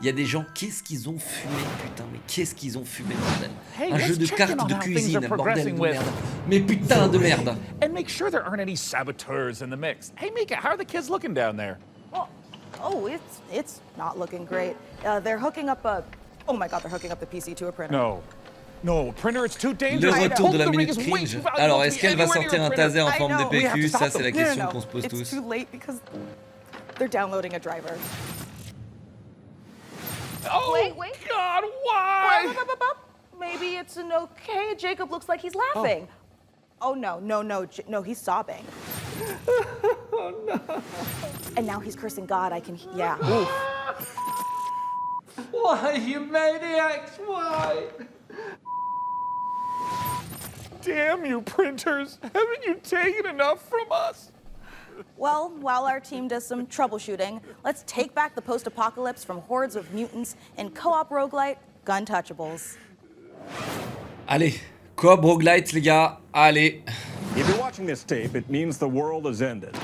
Il y a des gens, qu'est-ce qu'ils ont fumé, putain, mais qu'est-ce qu'ils ont fumé, bordel. Un jeu de cartes de cuisine, bordel de merde. Mais putain de merde. And make sure there aren't any saboteurs in the mix. Hey, Mika, how are the kids looking down there? Oh, it's not looking great. They're hooking up a... Oh my god, they're hooking up the PC to a printer. No, printer, it's too Le dangerous. retour de la minute cringe. Alors, est-ce qu'elle va sortir un taser en forme de PQ? Ça, c'est la question qu'on se pose It's tous. too late because they're downloading a driver. Oh, wait. God, why? Maybe it's an okay. Jacob looks like he's laughing. Oh, no, he's sobbing. Oh, no. And now he's cursing God. Yeah. Oof. Why, you maniacs? Why? Damn you, printers. Haven't you taken enough from us? Well, while our team does some troubleshooting, let's take back the post-apocalypse from hordes of mutants in co-op roguelite Guntouchables. Allez, co-op roguelite, les gars. Allez. If you're watching this tape, it means the world has ended.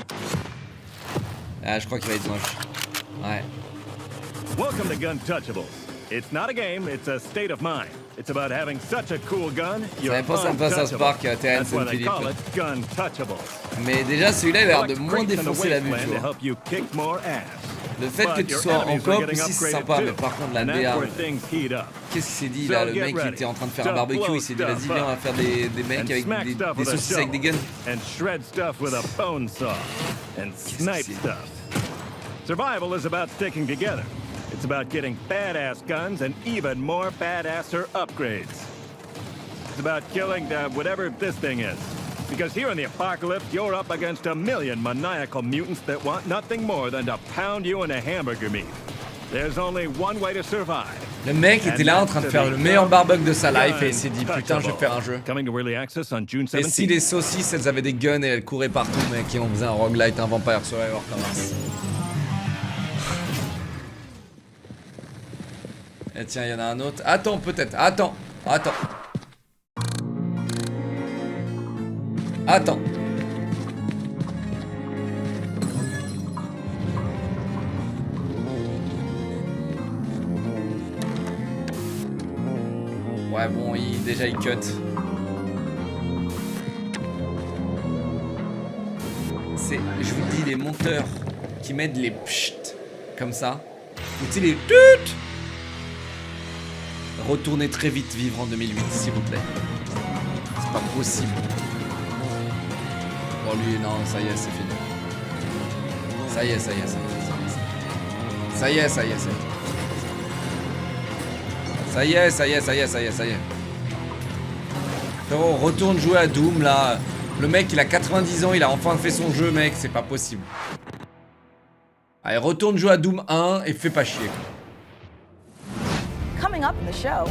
Ah, je crois qu'il va être moche. Ouais. Welcome to Guntouchables. It's not a game, it's a state of mind. It's about having such a cool gun, you're Ça pense un peu à South Park, Terrence and Philippe. Mais déjà, celui-là, il a l'air de moins défoncer la vue, tu vois. Le fait que tu sois en coop aussi, c'est sympa, mais par contre, la DA... Qu'est-ce qu'il s'est dit, là? Le mec, il était en train de faire un barbecue, il s'est dit, vas-y, viens, on va faire des mecs avec des saucisses avec des guns. Survival is about sticking together. It's about getting badass guns and even more badasser upgrades. It's about killing whatever this thing is. Because here in the apocalypse, you're up against a million maniacal mutants that want nothing more than to pound you into hamburger meat. There's only one way to survive. Le mec était là en train de faire le meilleur barbecue de sa life et il s'est dit putain je vais faire un jeu. Et si les saucisses elles avaient des guns et elles couraient partout mec et on faisait un roguelite, un Vampire Survivor comme ça. Et tiens, il y en a un autre. Attends, peut-être. Attends. Ouais, bon, déjà il cut. Je vous dis, les monteurs qui mettent les pchit comme ça. Ou tu sais, les tut. Retournez très vite vivre en 2008, s'il vous plaît. C'est pas possible. Bon, lui, non, ça y est, c'est fini. Ça y est. Frérot, retourne jouer à Doom, là. Le mec, il a 90 ans, il a enfin fait son jeu, mec. C'est pas possible. Allez, retourne jouer à Doom 1 et fais pas chier. Coming up in the show.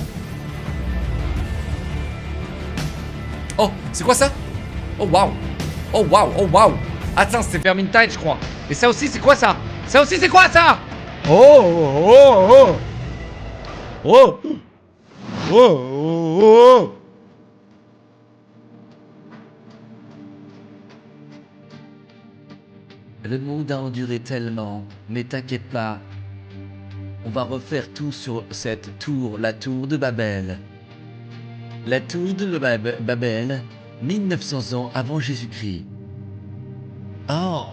Oh, c'est quoi ça? Oh waouh. Oh waouh. Attends, c'était Vermintide, je crois. Mais ça aussi, c'est quoi ça? Oh. Le monde a enduré tellement, mais t'inquiète pas. On va refaire tout sur cette tour, la tour de Babel. La tour de Babel 1900 ans avant Jésus-Christ. Oh,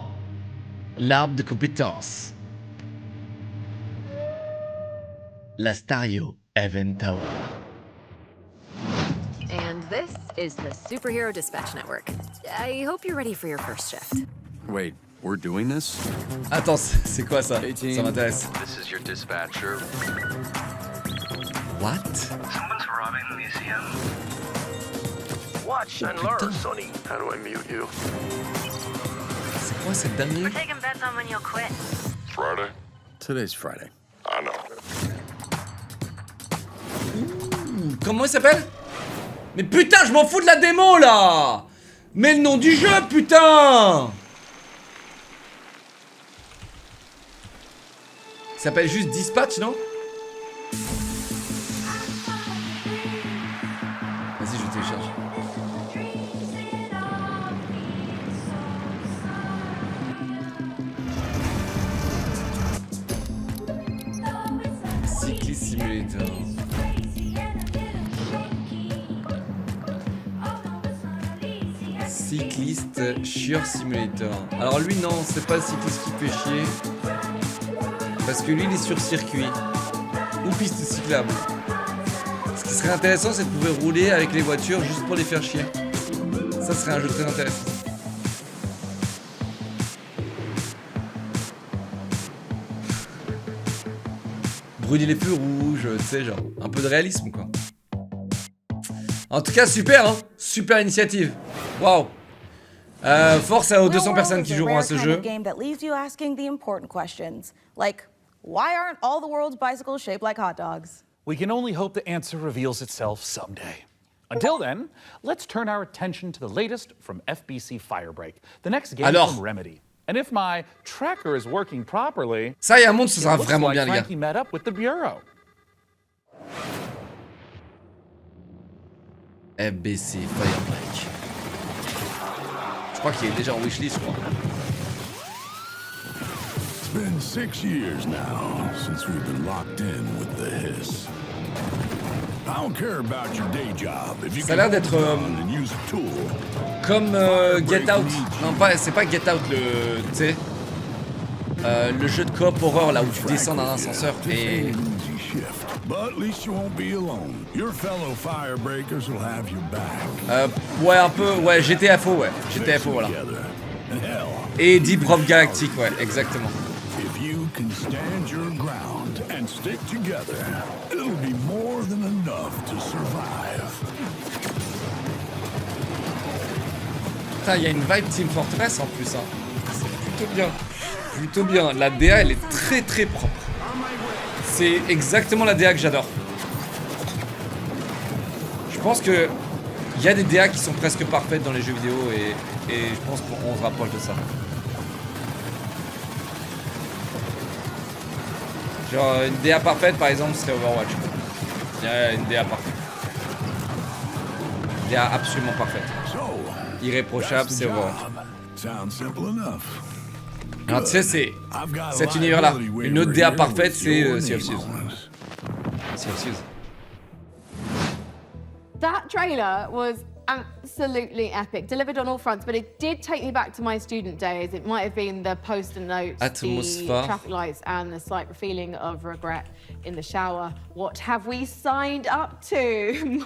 l'arbre de compétences. L'Astario Event Tower. And this is the Superhero Dispatch Network. I hope you're ready for your first shift. Wait, we're doing this? Attends, c'est quoi ça? Ça m'intéresse. This is your dispatcher. What? Someone's robbing the museum. Watch and learn, Sonny. How do I mute you? C'est quoi cette dinguerie? We're taking bets on when you'll quit. Friday? Today's Friday. I know. Comment il s'appelle? Mais putain, je m'en fous de la démo là! Mais le nom du jeu, putain! Il s'appelle juste Dispatch, non? Vas-y, je télécharge. Cyclist Simulator. Cycliste Sure Simulator. Alors lui non, c'est pas le cycliste qui fait chier. Parce que lui il est sur circuit. Ou piste cyclable. Ce qui serait intéressant c'est de pouvoir rouler avec les voitures juste pour les faire chier. Ça serait un jeu très intéressant. Brûler les feux rouges, tu sais genre. Un peu de réalisme quoi. En tout cas super hein. Super initiative. Waouh. Force aux 200 personnes qui joueront à ce jeu. Game that leaves you asking the important questions, like why aren't all the world's bicycles shaped like hot dogs? We can only hope the answer reveals itself someday. Until then, let's turn our attention to the latest from FBC Firebreak, the next game from Remedy. And if my tracker is working properly, ça y est, un monde, ce sera vraiment bien, les gars. Frankie met up with the Bureau. FBC Firebreak. Je crois qu'il est déjà en wishlist, je crois. It's been 6 years now since we've been locked in with the Hiss. I don't care about your day job. If you ça a l'air d'être comme Get Out. Non, pas, c'est pas Get Out le, tu sais, le jeu de coop horreur là où tu descends dans un ascenseur et. But at least you won't be alone. Your fellow firebreakers will have your back. Ouais, un peu, ouais, GTFO, ouais. GTFO, voilà. Et Deep Rock Galactic, ouais, exactement. If you can stand your ground and stick together, it'll be more than enough to survive. Putain, il y a une vibe Team Fortress en plus, hein. C'est plutôt bien. Plutôt bien. La DA, elle est très très propre. C'est exactement la DA que j'adore. Je pense que il y a des DA qui sont presque parfaites dans les jeux vidéo et je pense qu'on se rapproche de ça. Genre une DA parfaite par exemple serait Overwatch. Il y a une DA parfaite. DA absolument parfaite. Irréprochable, c'est Overwatch. Alors tu sais, c'est cet univers-là. Une autre DA parfaite, c'est Sea of Thieves. Sea of Thieves. That trailer was absolutely epic, delivered on all fronts, but it did take me back to my student days. It might have been the poster notes, the traffic lights, and the slight feeling of regret in the shower. What have we signed up to?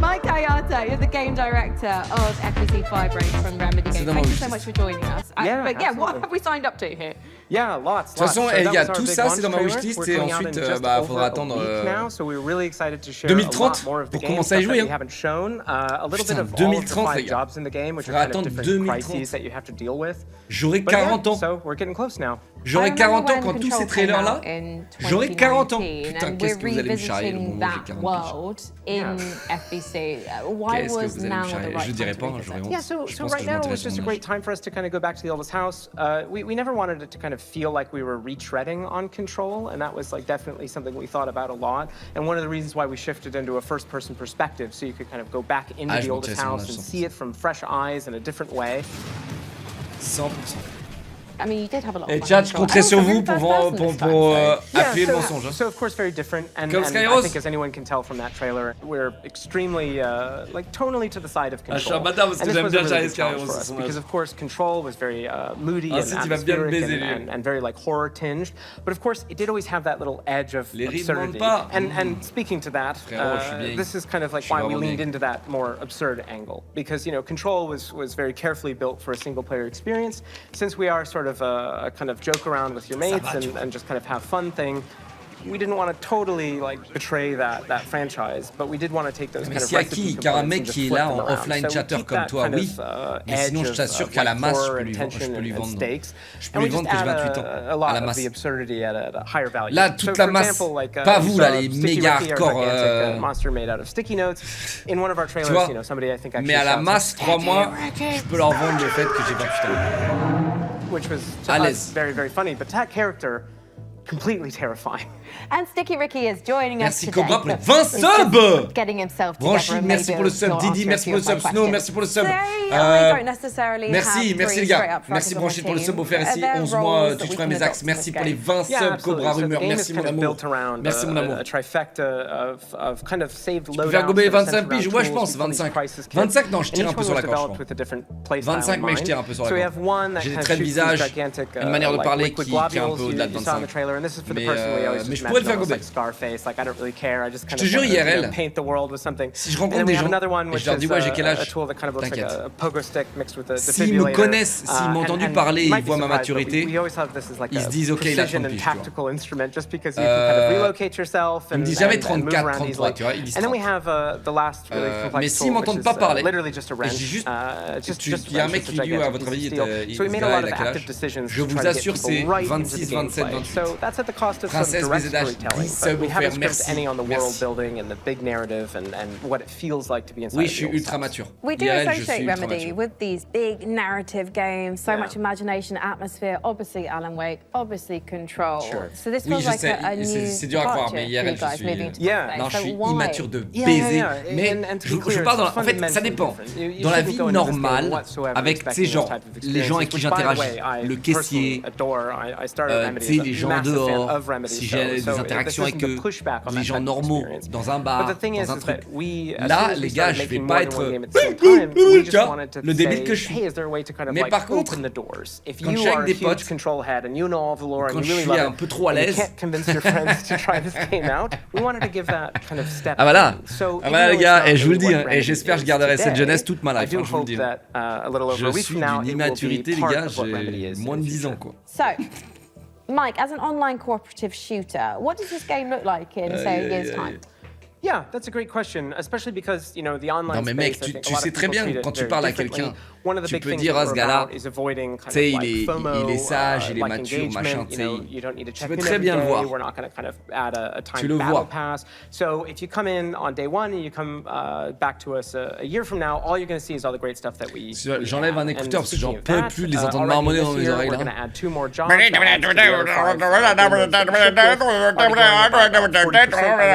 Mike Kayata is the game director of FBC Firebreak from Remedy Games. Thank you so much for joining us. But yeah, what have we signed up to here? Yeah, lots. De toute façon, il y a tout ça, c'est dans ma wishlist et ensuite, bah, faudra attendre 2030 pour commencer à y jouer. Hein. Putain, 2030, les gars. Faudra attendre 2030. J'aurai 40 ans. J'aurai 40 ans quand tous ces trailers-là. J'aurai 40 ans. Putain, qu'est-ce que vous allez me charrier le moment où j'ai 40 ans. Qu'est-ce que vous allez me charrier? Je dirais pas, j'aurais honte. Yeah, so right now it was just a great time for us to kind of go back to the oldest house. We never wanted it to kind of feel like we were retreading on Control, and that was like definitely something we thought about a lot. And one of the reasons why we shifted into a first-person perspective, so you could kind of go back into the oldest house and see it from fresh eyes in a different way. 100%. I mean, you did have a lot Et of chat, je compterai sur vous pour appuyer le mensonge. So of course very different, and I think as anyone can tell from that trailer, we're extremely like tonally to the side of Control. Je suis un bâtard parce que j'aime bien Charles Skyros. Because of course Control was very moody and atmospheric and very like horror tinged, but of course it did always have that little edge of absurdity. And speaking to that, this is kind of like why we leaned into that more absurd angle, because Control was very carefully built for a single player experience. Since we are sort of a kind of joke around with your mates and just kind of have fun thing, we didn't want to totally like betray that franchise, but we did want to take those kind of recipe components and just flip them around. Offline chatter comme toi, oui. Mais sinon, je t'assure qu'à la masse, je peux lui vendre que j'ai 28 ans. À la masse. Là, toute la masse, pas vous là, les méga hardcore. Tu vois, mais à la masse, crois-moi, je peux leur vendre le fait que j'ai 28 ans. Which was to us very, very funny, but that character, completely terrifying. And Sticky Ricky is joining us today. Merci Cobra pour les 20 subs. Getting himself Branchi, merci pour le sub. Didi, merci pour le sub. Snow, merci pour le sub. Merci les gars. Merci Branchi pour le sub offert ici. 11 mois, Twitch Prime mes axes. Merci pour les 20 subs, Cobra Rumeur. Merci mon amour. Merci mon amour. Tu peux faire gober 25 piges? Ouais, je pense. 25. 25, non, je tire un peu sur la corde, je crois. 25, mais je tire un peu sur la corde. J'ai des traits de visage, une manière de parler qui est un peu au-delà de 25. Mais je pourrais le faire gober. Je te jure, IRL, si je rencontre des gens et je leur dis ouais j'ai quel âge, t'inquiète. S'ils me connaissent, s'ils m'ont entendu parler, ils voient ma maturité, ils se disent ok il a 30 piges. Ils me disent jamais 34, 33, tu vois, ils disent 30. Mais s'ils m'entendent pas parler, et je dis juste, il y a un mec qui dit à votre avis, il a quel âge? Je vous assure c'est 26, 27, 28. Princesse BZH, 10 subs offerts, merci. Oui, je suis ultra mature. We do associate Remedy with these big narrative games, so much imagination, atmosphere, obviously Alan Wake, obviously Control. So this feels like a new c'est dur à croire, mais IRL, je suis... Non, je suis immature de baiser, mais je parle dans la... En fait, ça dépend. Dans la vie normale, avec, tu sais, genre, les gens avec qui j'interagis, le caissier, tu sais, les gens dehors, si j'ai des interactions avec eux, les gens normaux, dans un bar, dans un truc. Là, les gars, je vais pas être le débile que je suis. Mais par contre, quand je suis avec des potes, quand je suis un peu trop à l'aise, ah voilà, les gars, et je vous le dis, et j'espère que je garderai cette jeunesse toute ma life, je vous le dis. Je suis d'une immaturité, les gars, j'ai moins de 10 ans, quoi. Mike, as an online cooperative shooter, what does this game look like in, say, a year's time? Yeah, that's a great question, especially because, the online non mais mec, tu sais très bien quand tu parles à quelqu'un, tu peux dire à ce gars-là, tu sais, il est sage, il est mature, machin, tu sais, tu peux très bien le voir. Tu le vois. So if you come in on day one and you come back to us a year from now, all you're going to see is all the great stuff that we. J'enlève un écouteur parce que j'en peux plus les entendre marmonner dans mes oreilles là.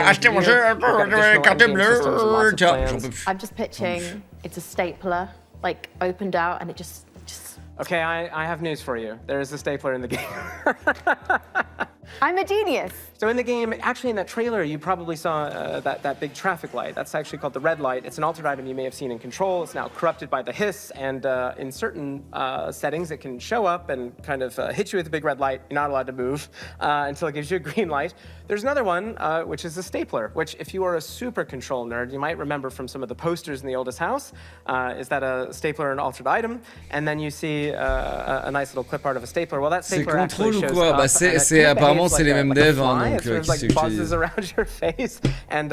Achetez mon jeu. I'm just pitching. It's a stapler, like opened out, and it just. Okay, I have news for you. There is a stapler in the game. I'm a genius. So in the game, actually in that trailer, you probably saw that big traffic light. That's actually called the red light. It's an altered item you may have seen in Control. It's now corrupted by the hiss, and in certain settings, it can show up and kind of hit you with a big red light. You're not allowed to move until it gives you a green light. There's another one, which is a stapler, which if you are a super Control nerd, you might remember from some of the posters in the oldest house. Is that a stapler, an altered item? And then you see a nice little clip art of a stapler. Well, that stapler actually shows up. C'est apparemment c'est les mêmes devs, donc qui c'est buzzes around your face and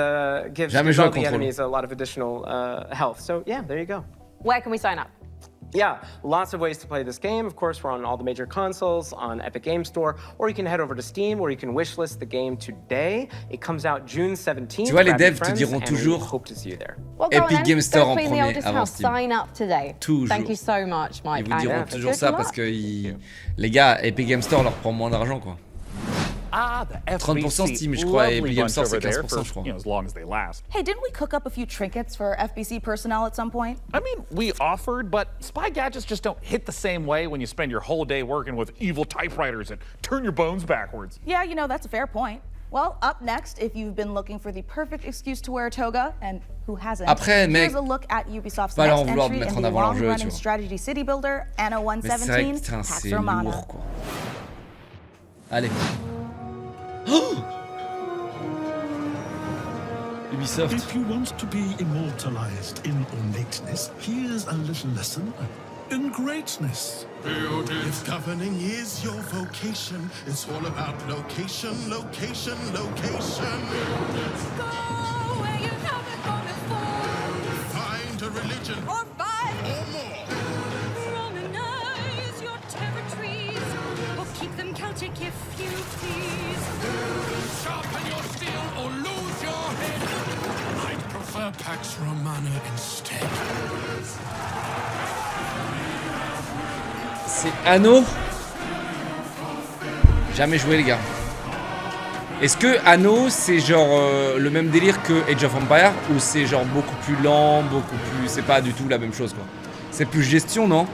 gives all the enemies a lot of additional health. So yeah, there you go. Where can we sign up? Yeah, lots of ways to play this game. Of course, we're on all the major consoles, on Epic Games Store, or you can head over to Steam, where you can wishlist the game today. It comes out June 17th. Tu vois, les devs te diront toujours Epic Games Store en premier avant Steam. Sign up today. Toujours. Thank you so much, Mike. Ils vous diront toujours ça parce que les gars, Epic Games Store leur prend moins d'argent, quoi. 30% Steam, je crois, et Epic Games Store, c'est 15%, je crois. As long as they last. Hey, didn't we cook up a few trinkets for FBC personnel at some point? I mean, we offered, but spy gadgets just don't hit the same way when you spend your whole day working with evil typewriters and turn your bones backwards. Yeah, you know, that's a fair point. Well, up next, if you've been looking for the perfect excuse to wear a toga, and who hasn't, après, mec, here's a look at Ubisoft's pas next leur vouloir entry mettre in en the avant leur jeu, long-running strategy city builder, Anno 117, Pax Romana. Lourd, quoi. Allez. Oh, Ubisoft. If you want to be immortalized in ornateness, here's a little lesson in greatness. If governing is your vocation, it's all about location, location, location. Go where you haven't gone before. Find a religion. Or five. Or more. Romanize your territories. Or keep them Celtic if you please. Sharpen your steel or lose your head. I'd prefer Pax Romana instead. C'est Anno. Jamais joué, les gars. Est-ce que Anno c'est genre le même délire que Age of Empires ou c'est genre beaucoup plus lent, beaucoup plus... C'est pas du tout la même chose quoi. C'est plus gestion, non?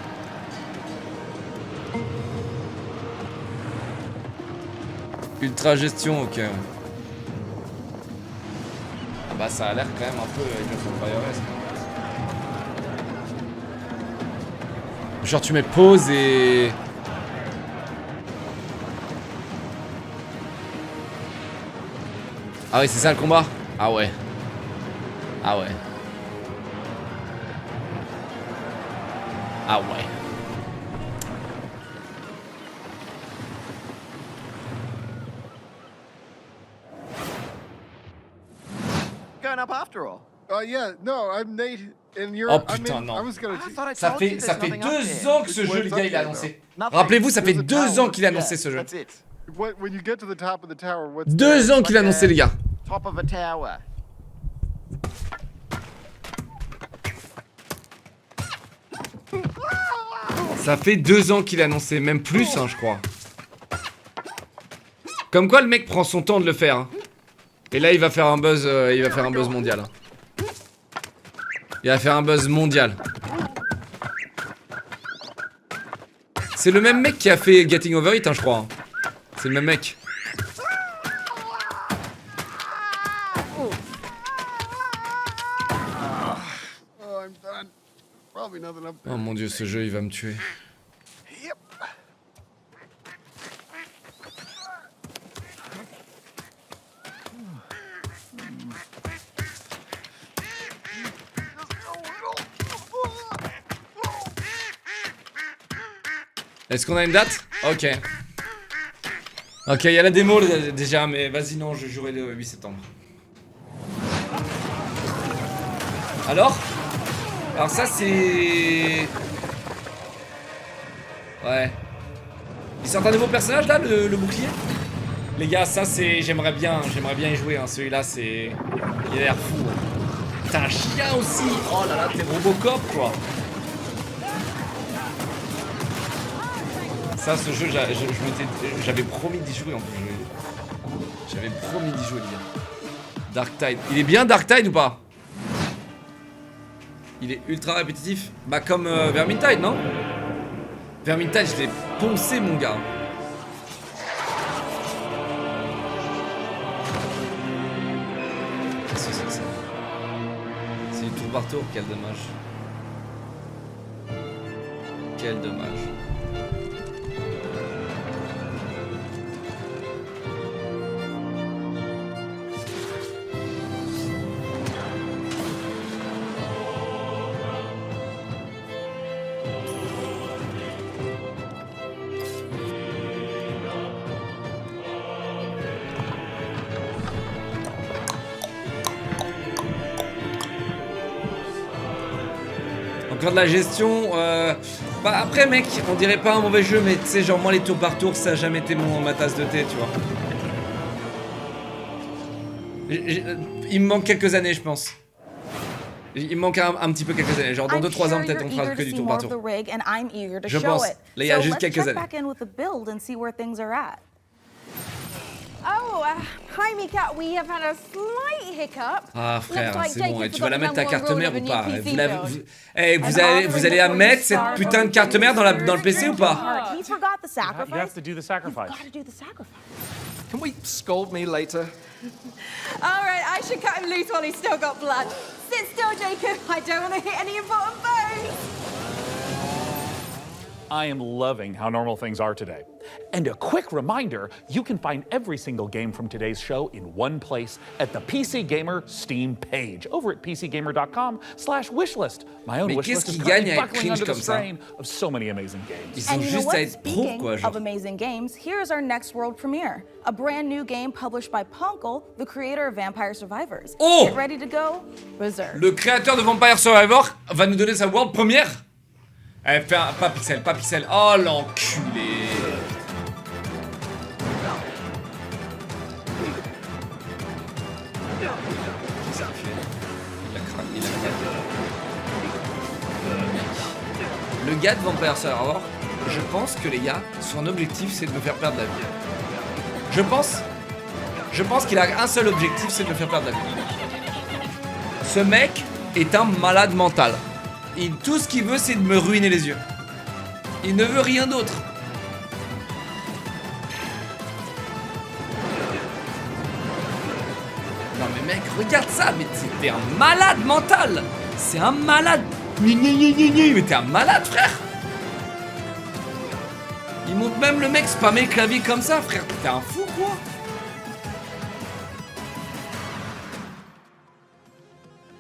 Ultra gestion, ok. Ah bah ça a l'air quand même un peu Age of Empires. Genre tu mets pause et... Ah oui, c'est ça le combat? Ah ouais. Ah ouais. Ah ouais. Going up after all. Yeah, no, I'm Nate, and you're... Oh putain, non. Ça fait 2 ans que ce jeu, les gars, il a annoncé. Rappelez-vous, ça fait 2 ans qu'il a annoncé ce jeu. 2 ans qu'il a annoncé, les gars. Top of a tower. Ça fait 2 ans qu'il a annoncé, même plus, hein, je crois. Comme quoi, le mec prend son temps de le faire. Hein. Et là, il va faire un buzz, mondial. Hein. Il va faire un buzz mondial. C'est le même mec qui a fait Getting Over It, hein, je crois. Hein. C'est le même mec. Oh mon dieu, ce jeu, il va me tuer. Est-ce qu'on a une date? Ok. Ok, il y a la démo déjà, mais vas-y, non, je jouerai le 8 septembre. Alors ça c'est... Ouais. Il sort un nouveau personnage là, le bouclier? Les gars, ça c'est... J'aimerais bien y jouer, hein. Celui-là c'est... Il a l'air fou. Hein. T'as un chien aussi. Oh là là, t'es Robocop quoi. Ça, ce jeu, j'avais promis d'y jouer en plus. J'avais promis d'y jouer, les gars. Dark Tide. Il est bien Dark Tide ou pas? Il est ultra répétitif. Bah comme Vermintide, non? Vermintide, je l'ai poncé, mon gars. Qu'est-ce que c'est que ça? C'est du tour par tour, quel dommage. Quel dommage. Encore de la gestion, bah après mec, on dirait pas un mauvais jeu, mais tu sais genre moi les tours par tour ça a jamais été ma tasse de thé, tu vois. Il me manque quelques années je pense. Il me manque un petit peu quelques années, genre dans 2-3 ans peut-être on fera que du tour par tour. Je pense, là il y a juste quelques années. Oh, hi Mika, we have had a slight hiccup. Ah frère, Looks like c'est bon. Jacob Et tu vas la forgot mettre ta to carte download mère one ou of pas the new PC vous allez la mettre cette putain de carte mère dans le PC ou pas? He forgot the sacrifice. You have to do the sacrifice. You've got to do the sacrifice. Can we scold me later? All right, I should cut him loose while he's still got blood. Sit still, Jacob. I don't want to hit any important bones. I am loving how normal things are today. And a quick reminder, you can find every single game from today's show in one place at the PC Gamer Steam page over at pcgamer.com/wishlist. My own Mais wishlist qu'est-ce is qui gagne currently à buckling cringe under the comme ça? strain of so many amazing games. Ils And ont you know juste à what? être pro Speaking quoi, genre. of amazing games, here's our next world premiere. A brand new game published by Punkle, the creator of Vampire Survivors. Oh! Get ready to go berserk. Le créateur de Vampire Survivor va nous donner sa world première. Elle fait un pas pixel. Oh l'enculé. Le gars de Vampire Survivor, je pense que les gars, son objectif c'est de me faire perdre la vie. Je pense qu'il a un seul objectif, c'est de me faire perdre la vie. Ce mec est un malade mental. Tout ce qu'il veut, c'est de me ruiner les yeux. Il ne veut rien d'autre. Non mais mec, regarde ça, mais t'es un malade mental. C'est un malade. Mais t'es un malade, frère. Il montre même le mec spammer le clavier comme ça, frère. T'es un fou, quoi.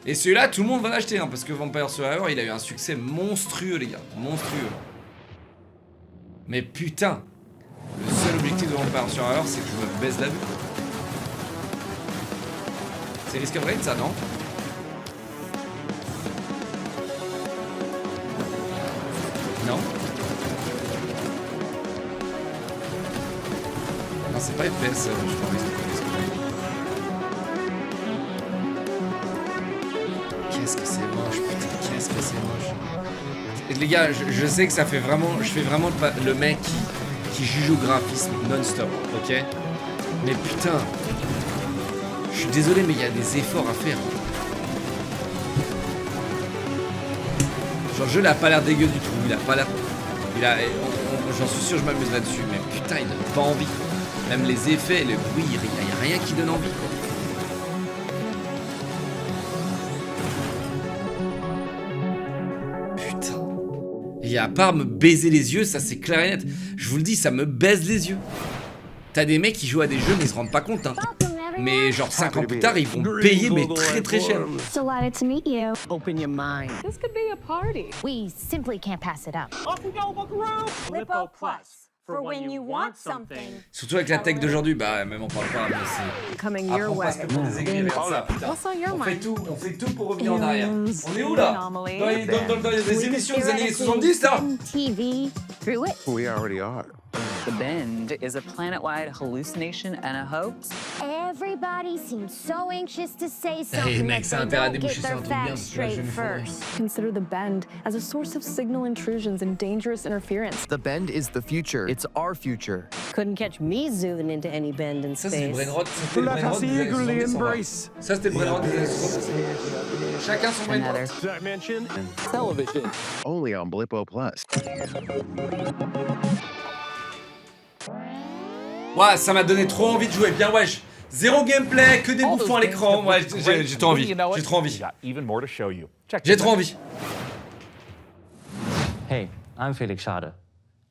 Et celui-là, tout le monde va l'acheter, hein, parce que Vampire Survivor, il a eu un succès monstrueux, les gars. Monstrueux. Mais putain, le seul objectif de Vampire Survivor, c'est que je me baise la vue. C'est Risk of Rain, ça, non? Non? Non, c'est pas FPS, je crois, Risk of Rain. Qu'est-ce que c'est moche, putain, qu'est-ce que c'est moche. Et les gars, je sais que ça fait vraiment, je fais vraiment le mec qui juge au graphisme non-stop, ok? Mais putain, je suis désolé, mais il y a des efforts à faire. Genre, le jeu, il a pas l'air dégueu du tout, il a pas l'air... J'en suis sûr, je m'amuserai dessus, mais putain, il donne pas envie. Même les effets, le bruit, il y a rien qui donne envie, quoi. Et à part me baiser les yeux, ça c'est clair et net. Je vous le dis, ça me baise les yeux. T'as des mecs qui jouent à des jeux mais ils se rendent pas compte, hein. Mais genre 5 ans plus tard, ils vont payer mais très cher. So delighted to meet you. Open your mind. This could be a party. We simply can't pass it up. Off we go, Buckaroo! Lippo Plus. For when you want something. Surtout avec la tech d'aujourd'hui, bah même on parle pas, mais c'est... Coming Après, your on passe way. pour des aiguilles, regarde ça, putain. What's on your mind? On fait tout pour revenir en arrière. On est où là? Dans les émissions des années 70 là? TV through it. We already are. The Bend is a planet-wide hallucination and a hoax. Everybody seems so anxious to say Hey something mec, that ça a they intérêt à don't déboucher get sur their un truc bien, facts parce que là, je straight vais me first. Consider the Bend as a source of signal intrusions and dangerous interference. The Bend is the future. It's our future. Couldn't catch me zooming into any bend in Ça space. c'est le brainrot, c'était le brainrot des années 70. Ça c'était le brainrot des années 70. Chacun son brainrot. Dimension television. Only on Blippo Plus. Ouais, ça m'a donné trop envie de jouer. Bien wesh. Zéro gameplay, que des bouffons à l'écran. Ouais, j'ai trop envie. J'ai trop envie. J'ai trop envie. Hey, I'm Felix Schade.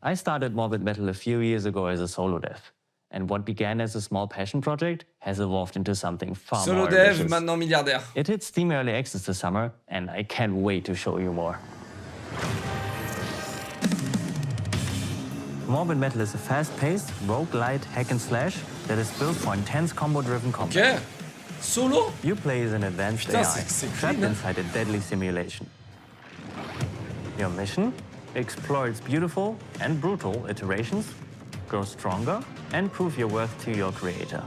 I started Morbid Metal a few years ago as a solo dev. And what began as a small passion project has evolved into something far Solo more dev, ambitious. maintenant milliardaire. It hit Steam Early Access this summer, and I can't wait to show you more. Morbid Metal is a fast-paced, roguelite hack and slash that is built for intense combo-driven combat. Okay. Solo? You play as an advanced Putain, AI, trapped inside a deadly simulation. Your mission? Explore its beautiful and brutal iterations, grow stronger, and prove your worth to your creator.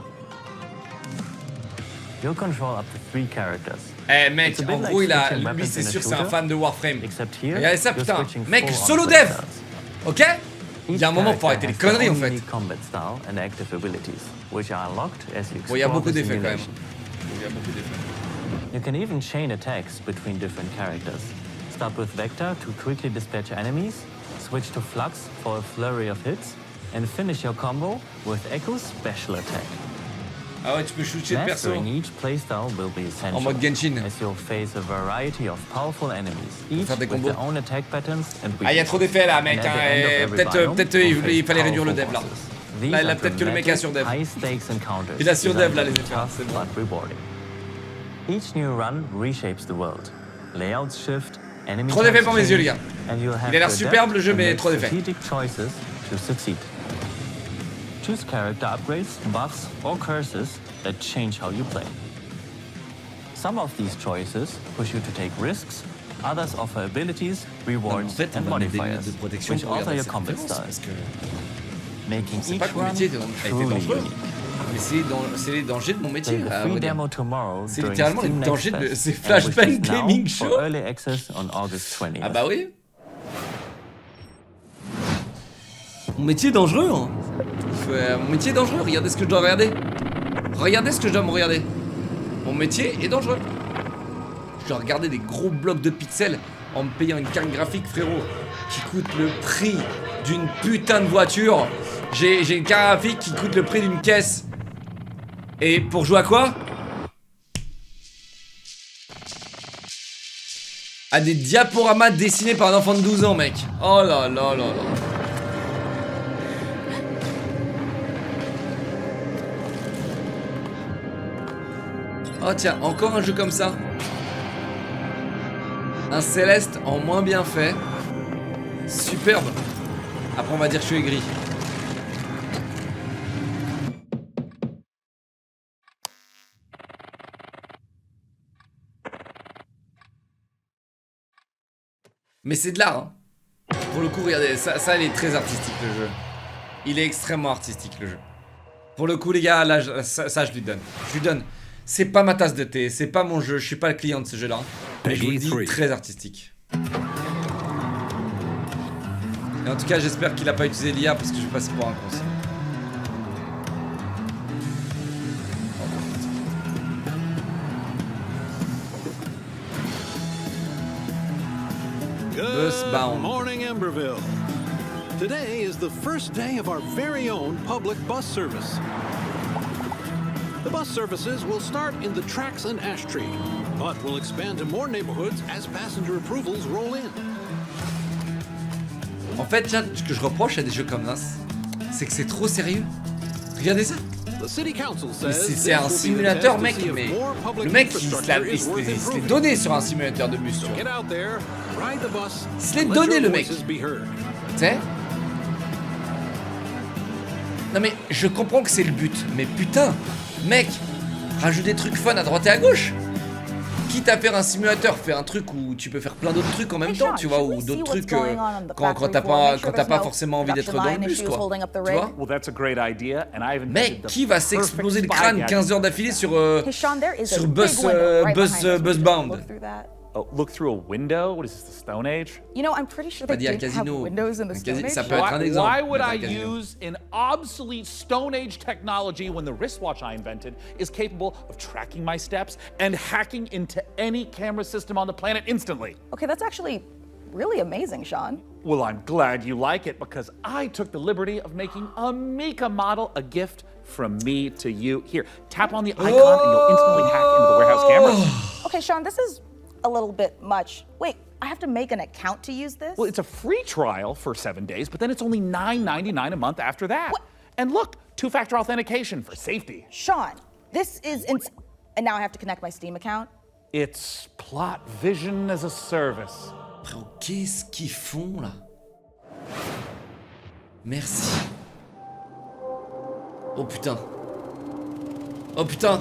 You'll control up to 3 characters. Eh mec, en gros, lui c'est sûr c'est un fan de Warframe. Regardez ça putain. Mec, solo dev. Ok? Il y a un moment, faut arrêter les conneries en fait. Combat style and active abilities, which are unlocked as you Bon, il y a explore beaucoup the d'effets quand même. simulation. Il y a beaucoup d'effets. You can even chain attacks between different characters. Start with Vector to quickly dispatch enemies, switch to Flux for a flurry of hits, and finish your combo with Echo's special attack. Ah ouais, tu peux shooter le perso. Mastering each playstyle will be essential, En mode Genshin. as you'll face a variety of powerful enemies, each faire des with combos. their own attack patterns and Ah, il y a trop d'effets là, mec. And at Hein, the end of et every peut-être biome, il you'll fallait face réduire le dev là. powerful bosses. Là, These il a are peut-être que le mec a sur dev. high stakes encounters Il a sur dev là, les designed to be effets. C'est tough bon. but rewarding. Each new run reshapes the world. Layouts shift, enemy Trop d'effets types pour mes yeux, les change, gars. and you'll have Il a l'air to superbe, adapt le jeu, and mais make trop d'effets. strategic choices to succeed. Choose character upgrades, buffs, or curses that change how you play. Some of these choices push you to take risks, others offer abilities, rewards, En fait, on and va mettre des modifiers, lunettes de protection which pour alter regarder your cette combat référence, style, parce que making c'est each pas que mon run métier a été truly dangereux. unique. Mais c'est les dangers de mon métier. Play the à free vrai dire. demo tomorrow C'est during littéralement les Steam Next dangers de Fest, ces and Flashbang which is now Gaming for Show. early access on August 20th. Ah bah oui. Mon métier est dangereux. Hein. Mon métier est dangereux. Regardez ce que je dois regarder. Regardez ce que je dois me regarder. Mon métier est dangereux. Je dois regarder des gros blocs de pixels en me payant une carte graphique, frérot, qui coûte le prix d'une putain de voiture. J'ai une carte graphique qui coûte le prix d'une caisse. Et pour jouer à quoi? À des diaporamas dessinés par un enfant de 12 ans, mec. Oh là là là là. Oh tiens, encore un jeu comme ça. Un Céleste en moins bien fait. Superbe. Après on va dire que je suis aigri. Mais c'est de l'art, hein. Pour le coup, regardez, ça il est très artistique le jeu. Il est extrêmement artistique le jeu. Pour le coup les gars, là, ça je lui donne. Je lui donne. C'est pas ma tasse de thé, c'est pas mon jeu, je suis pas le client de ce jeu-là. Mais je vous le dis, très artistique. Et en tout cas, j'espère qu'il a pas utilisé l'IA parce que je vais passer pour un con. Good morning, Emberville. Today is the first day of our very own public bus service. The bus services will start in the tracks and ash tree, but will expand to more neighborhoods as passenger approvals roll in. En fait, là, ce que je reproche à des jeux comme ça, c'est que c'est trop sérieux. Regardez ça. C'est un simulateur, mec, mais le mec, il se l'est donné sur un simulateur de bus. Il se l'est donné, le mec. Tu sais? Non mais, je comprends que c'est le but, mais putain, mec, rajoute des trucs fun à droite et à gauche. Quitte à faire un simulateur, fais un truc où tu peux faire plein d'autres trucs en même temps, tu vois, ou d'autres trucs quand t'as pas forcément envie d'être dans le bus, quoi. Tu vois? Mec, qui va s'exploser le crâne 15 heures d'affilée sur Buzzbound? Oh, look through a window? What is this, the Stone Age? You know, I'm pretty sure they did have windows in the Stone Age. Ça peut être un exemple. Why would I use an obsolete Stone Age technology when the wristwatch I invented is capable of tracking my steps and hacking into any camera system on the planet instantly? Okay, that's actually really amazing, Sean. Well, I'm glad you like it because I took the liberty of making a Mika model a gift from me to you. Here, tap on the icon and you'll instantly hack into the warehouse camera. Okay, Sean, this is a little bit much. Wait, I have to make an account to use this? Well, it's a free trial for 7 days, but then it's only $9.99 a month after that. What? And look, 2-factor authentication for safety. Sean, this is and now I have to connect my Steam account? It's Plot Vision as a Service. Frérot, qu'est-ce qu'ils font là? Merci. Oh putain. Oh putain.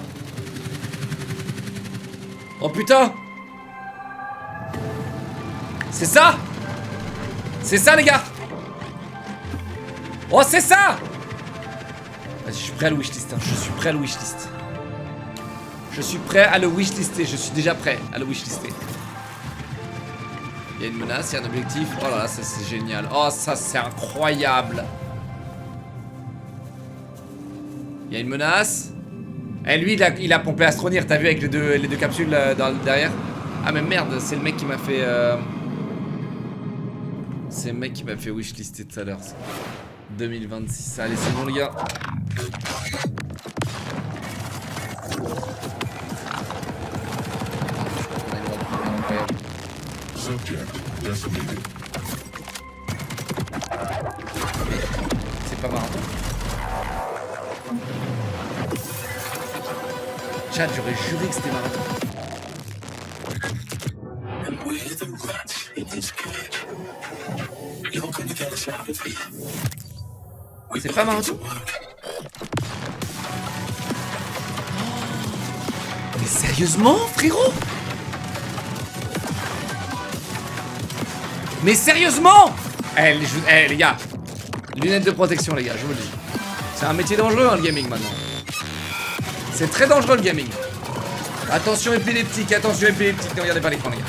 Oh putain. C'est ça? C'est ça les gars? Oh c'est ça? Vas-y, je suis prêt à le wishlist, hein. Je suis prêt à le wishlist. Je suis prêt à le wishlister, je suis déjà prêt à le wishlister. Il y a une menace, il y a un objectif. Oh là là, ça c'est génial. Oh, ça c'est incroyable. Il y a une menace. Et lui, il a pompé Astronir, t'as vu avec les deux capsules derrière? Ah mais merde, c'est le mec qui m'a fait... C'est le mec qui m'a fait wishlister tout à l'heure. 2026, allez c'est bon les gars. C'est pas marrant. Chat, j'aurais juré que c'était marathon. C'est pas marathon. Mais sérieusement, frérot? Mais sérieusement? Les gars, lunettes de protection les gars, je vous le dis. C'est un métier dangereux hein, le gaming maintenant. C'est très dangereux le gaming. Attention épileptique, ne regardez pas l'écran les gars.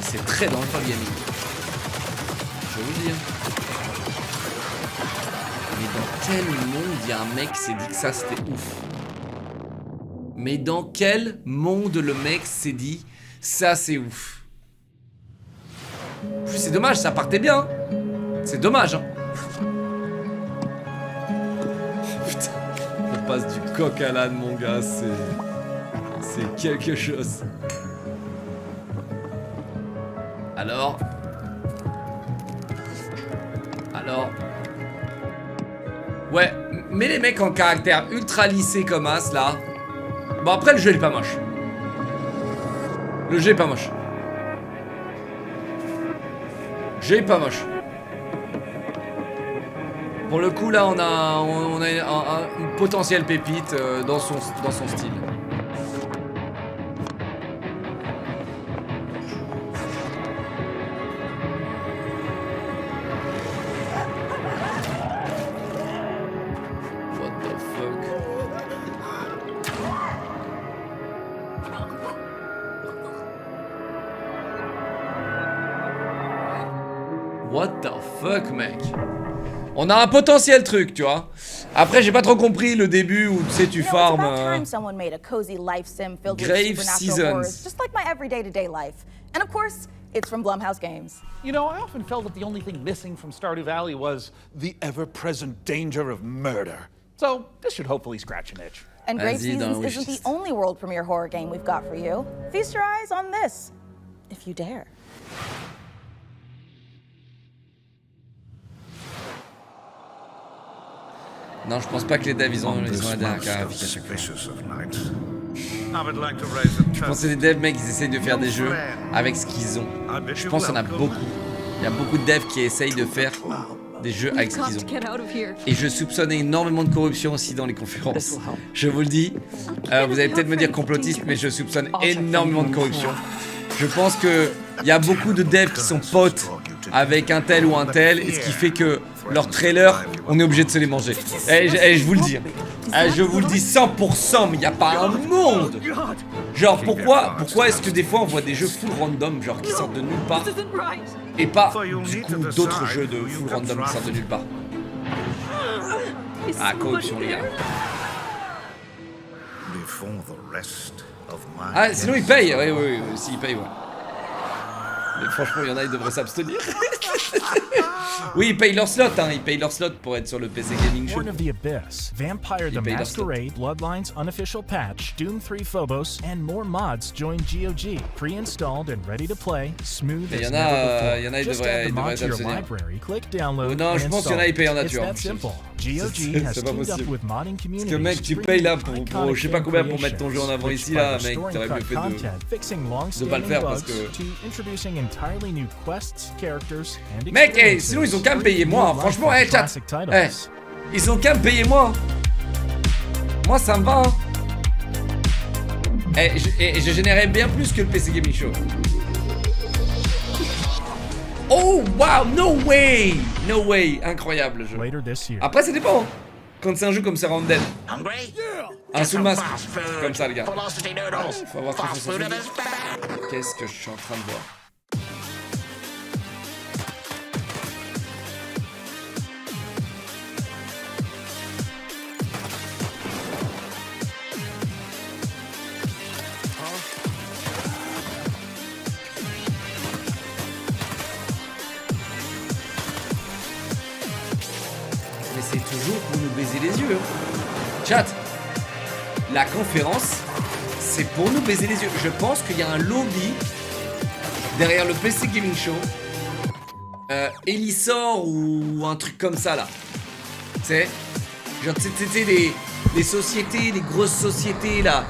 C'est très dangereux le gaming. Je vous le dis. Mais dans quel monde il y a un mec qui s'est dit que ça c'était ouf? Mais dans quel monde le mec s'est dit ça c'est ouf? C'est dommage, ça partait bien. C'est dommage hein. Putain, on passe du coq à l'âne mon gars, c'est quelque chose. Alors ouais, mais les mecs en caractère ultra lissé comme As là. Bon après le jeu il est pas moche. Le jeu est pas moche. Le jeu est pas moche. Pour le coup là on a une potentielle pépite dans son style. What the fuck, mec? On a un potentiel truc, tu vois. Après, j'ai pas trop compris le début où tu sais, tu farmes. Grave Seasons. Just like my everyday to day life. And of course, it's from Blumhouse Games. You know, I often felt that the only thing missing from Stardew Valley was the ever-present danger of murder. So, this should hopefully scratch an itch. And Grave Seasons isn't the only world premiere horror game we've got for you. Feast your eyes on this, if you dare. Non, je pense pas que les devs ils ont la dernière graphique à chaque fois. Je pense que les devs, mec, ils essayent de faire des jeux avec ce qu'ils ont. Je pense qu'il y en a beaucoup. Il y a beaucoup de devs qui essayent de faire des jeux avec ce qu'ils ont. Et je soupçonne énormément de corruption aussi dans les conférences. Je vous le dis. Vous allez peut-être me dire complotiste, mais je soupçonne énormément de corruption. Je pense que il y a beaucoup de devs qui sont potes avec un tel ou un tel, et ce qui fait que leurs trailers, on est obligé de se les manger. Et je vous le dis. Je vous le dis 100%, mais il n'y a pas un monde. Genre, pourquoi est-ce que des fois on voit des jeux full random, genre qui sortent de nulle part, et pas du coup d'autres jeux de full random qui sortent de nulle part? Ah, corruption, les gars. Ah, sinon ils payent. Oui, si ils payent, ouais. Mais franchement, il y en a, ils devraient s'abstenir. Oui, ils payent leur slot, hein. Ils payent leur slot pour être sur le PC Gaming Show. Born of the Abyss, Vampire the Masquerade, Bloodlines Unofficial Patch, Doom 3 Phobos, and more mods join GOG. Pre-installed and ready to play, smooth as never before. Just add the mod to your library, click download, non, je pense qu'il y en a, ils payent en nature. It's that simple. GOG has teamed up with modding communities. Parce que mec, tu payes là pour je sais pas combien pour mettre ton jeu en avant ici là, mec. T'aurais mieux fait de pas le faire parce que... Mec, sinon ils ont qu'à me payer moi, franchement, chat. Ils ont qu'à me payer moi. Moi ça me va. Je générais bien plus que le PC Gaming Show. Oh wow, no way, incroyable le jeu. Après ça dépend. Quand c'est un jeu comme ça Rounded. Un sous masque comme ça les gars. Faut avoir très. Qu'est-ce que je suis en train de voir? c'est toujours pour nous baiser les yeux. Chat, la conférence, c'est pour nous baiser les yeux. Je pense qu'il y a un lobby derrière le PC Gaming Show. Elisor ou un truc comme ça là. Tu sais, genre c'était les sociétés, les grosses sociétés là.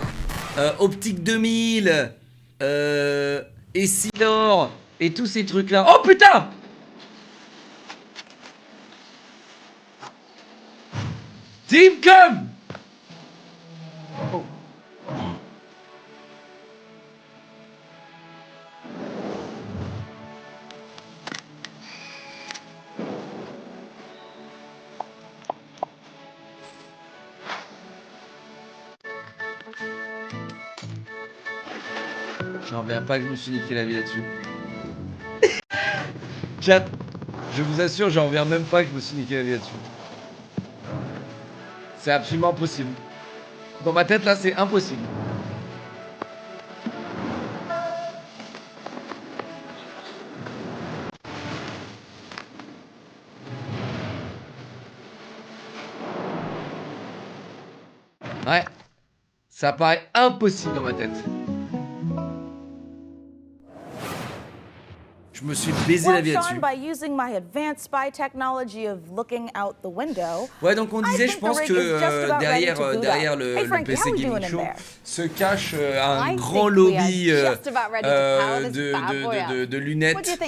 Optique 2000, Essilor et tous ces trucs là. Oh putain! Teamcom! Oh. J'en reviens pas que je me suis niqué la vie là-dessus. Chat, je vous assure, j'en reviens même pas que je me suis niqué la vie là-dessus. C'est absolument impossible. Dans ma tête là, c'est impossible. Ouais, ça paraît impossible dans ma tête. Je me suis baisé la vie là-dessus. Ouais, donc on disait, je pense que derrière le PC Gaming Show se cache un grand lobby de lunettes,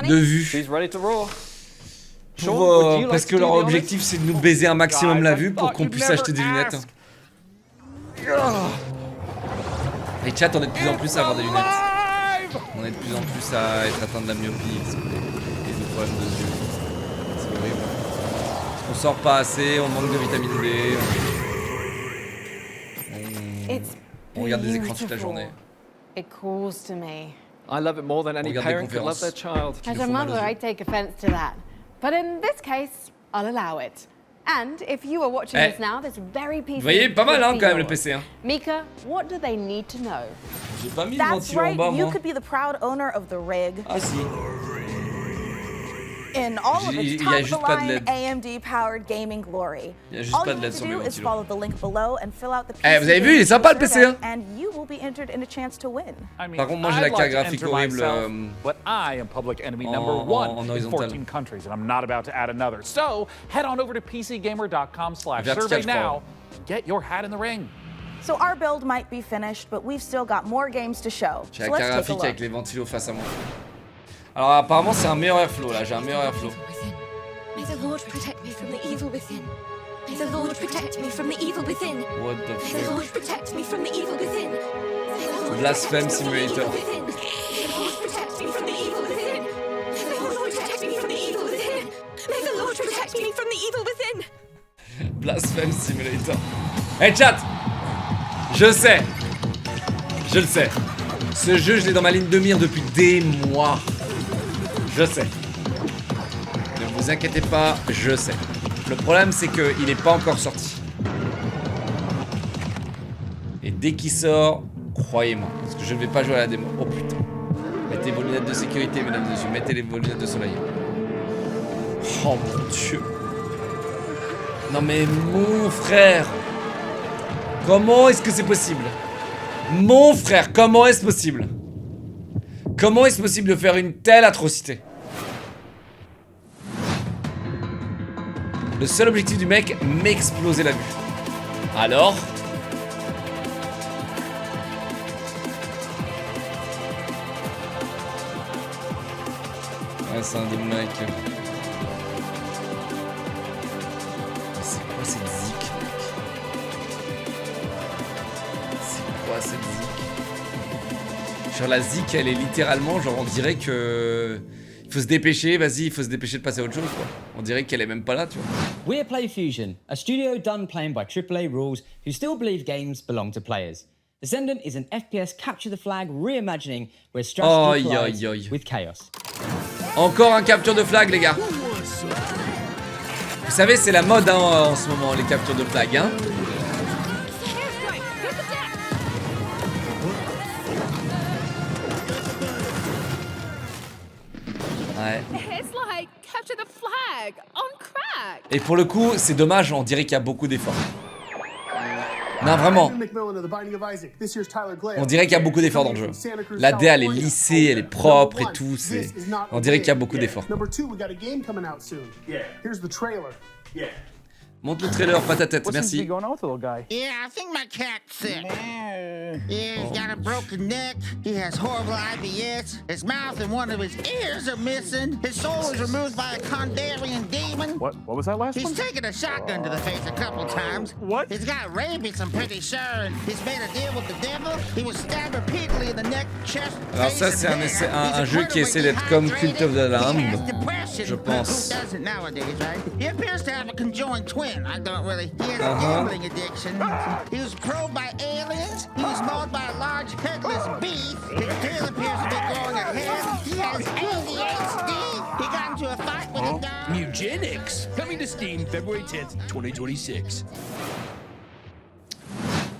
de vues. Parce que leur objectif c'est de nous baiser un maximum la vue pour qu'on puisse acheter des lunettes. Et chat, on est de plus en plus à avoir des lunettes. On est de plus en plus à être atteint de la myopie et des problèmes de yeux. C'est horrible. On sort pas assez, on manque de vitamine D. On regarde des écrans toute la journée. It calls to me. I love it more than any parent could love their child. As a mother, I take offense to that. But in this case, I'll allow it. And if you are watching this now, this very piece. Vous voyez, pas mal hein, quand même le PC. Hein. Mika, what do they need to know? J'ai pas mis le ventilo en bas, moi. You could be the proud owner of the rig. Ah si. In all of its top-of-the-line AMD-powered gaming glory. Il y a juste pas de LED sur mes ventilos. Vous avez vu, il est sympa le PC. Hein. Par contre, moi j'ai la carte graphique horrible but I am public enemy number 1 in 14 countries, and I'm not about to add another. So head on over to PCGamer.com/survey now. Get your hat in the ring. So our build might be finished, but we've still got more games to show. J'ai la carte graphique avec les ventilos face à moi. Alors apparemment c'est un meilleur airflow là, j'ai un meilleur airflow. May the Lord protect me from the evil within. May the Lord protect me from the evil within. What the fuck? May the Lord protect me from the evil within. Blasphème Simulator. May the Lord protect me from the evil within. May the Lord protect me from the evil within. May the Lord protect me from the evil within. Blasphème Simulator. Hey chat, je sais. Je le sais. Ce jeu, je l'ai dans ma ligne de mire depuis des mois. Je sais. Ne vous inquiétez pas, je sais. Le problème, c'est qu'il n'est pas encore sorti. Et dès qu'il sort, croyez-moi, parce que je ne vais pas jouer à la démo. Oh putain. Mettez vos lunettes de sécurité, mesdames et messieurs. Mettez vos lunettes de soleil. Oh mon Dieu. Non mais mon frère. Comment est-ce que c'est possible? Mon frère, comment est-ce possible? Comment est-ce possible de faire une telle atrocité? Le seul objectif du mec, m'exploser la vue. Alors? Ouais, c'est un des mecs. C'est quoi cette zik, mec? C'est quoi cette zik? Genre la zik, elle est littéralement, genre on dirait que... Il faut se dépêcher, vas-y, il faut se dépêcher de passer à autre chose, quoi. On dirait qu'elle est même pas là, tu vois. We're PlayFusion, a studio done playing by AAA rules who still believe games belong to players. Descendant is an FPS capture the flag reimagining where strategy collides with chaos. Encore un capture de flag, les gars. Vous savez, c'est la mode hein, en ce moment, les captures de flag, hein. Ouais. It's like capture the flag on crack. Et pour le coup, c'est dommage, on dirait qu'il y a beaucoup d'efforts. Non, vraiment. On dirait qu'il y a beaucoup d'efforts dans le jeu. La DA, elle est lissée, elle est propre et tout. On dirait qu'il y a beaucoup d'efforts. Montre le trailer, pas ta tête, merci. Yeah, I think my cat's sick. Yeah, he's got a broken neck. He has horrible IBS. His mouth and one of his ears are missing. His soul was removed by a Kandarian demon. What was that last one? He's taken a shotgun to the face a couple times. What? He's got rabies, I'm pretty sure. And he's made a deal with the devil. He was stabbed repeatedly in the neck, chest, Alors ça, c'est un jeu qui essaie d'être comme Cult of the Lamb, je pense. Who doesn't nowadays, right? He appears to have a conjoined twin. I don't really. He has a gambling addiction. He was probed by aliens. He was mauled by a large headless beast. His tail appears to be growing ahead. He has ADHD. He got into a fight with a guy. Mugenics, coming to Steam February 10th, 2026.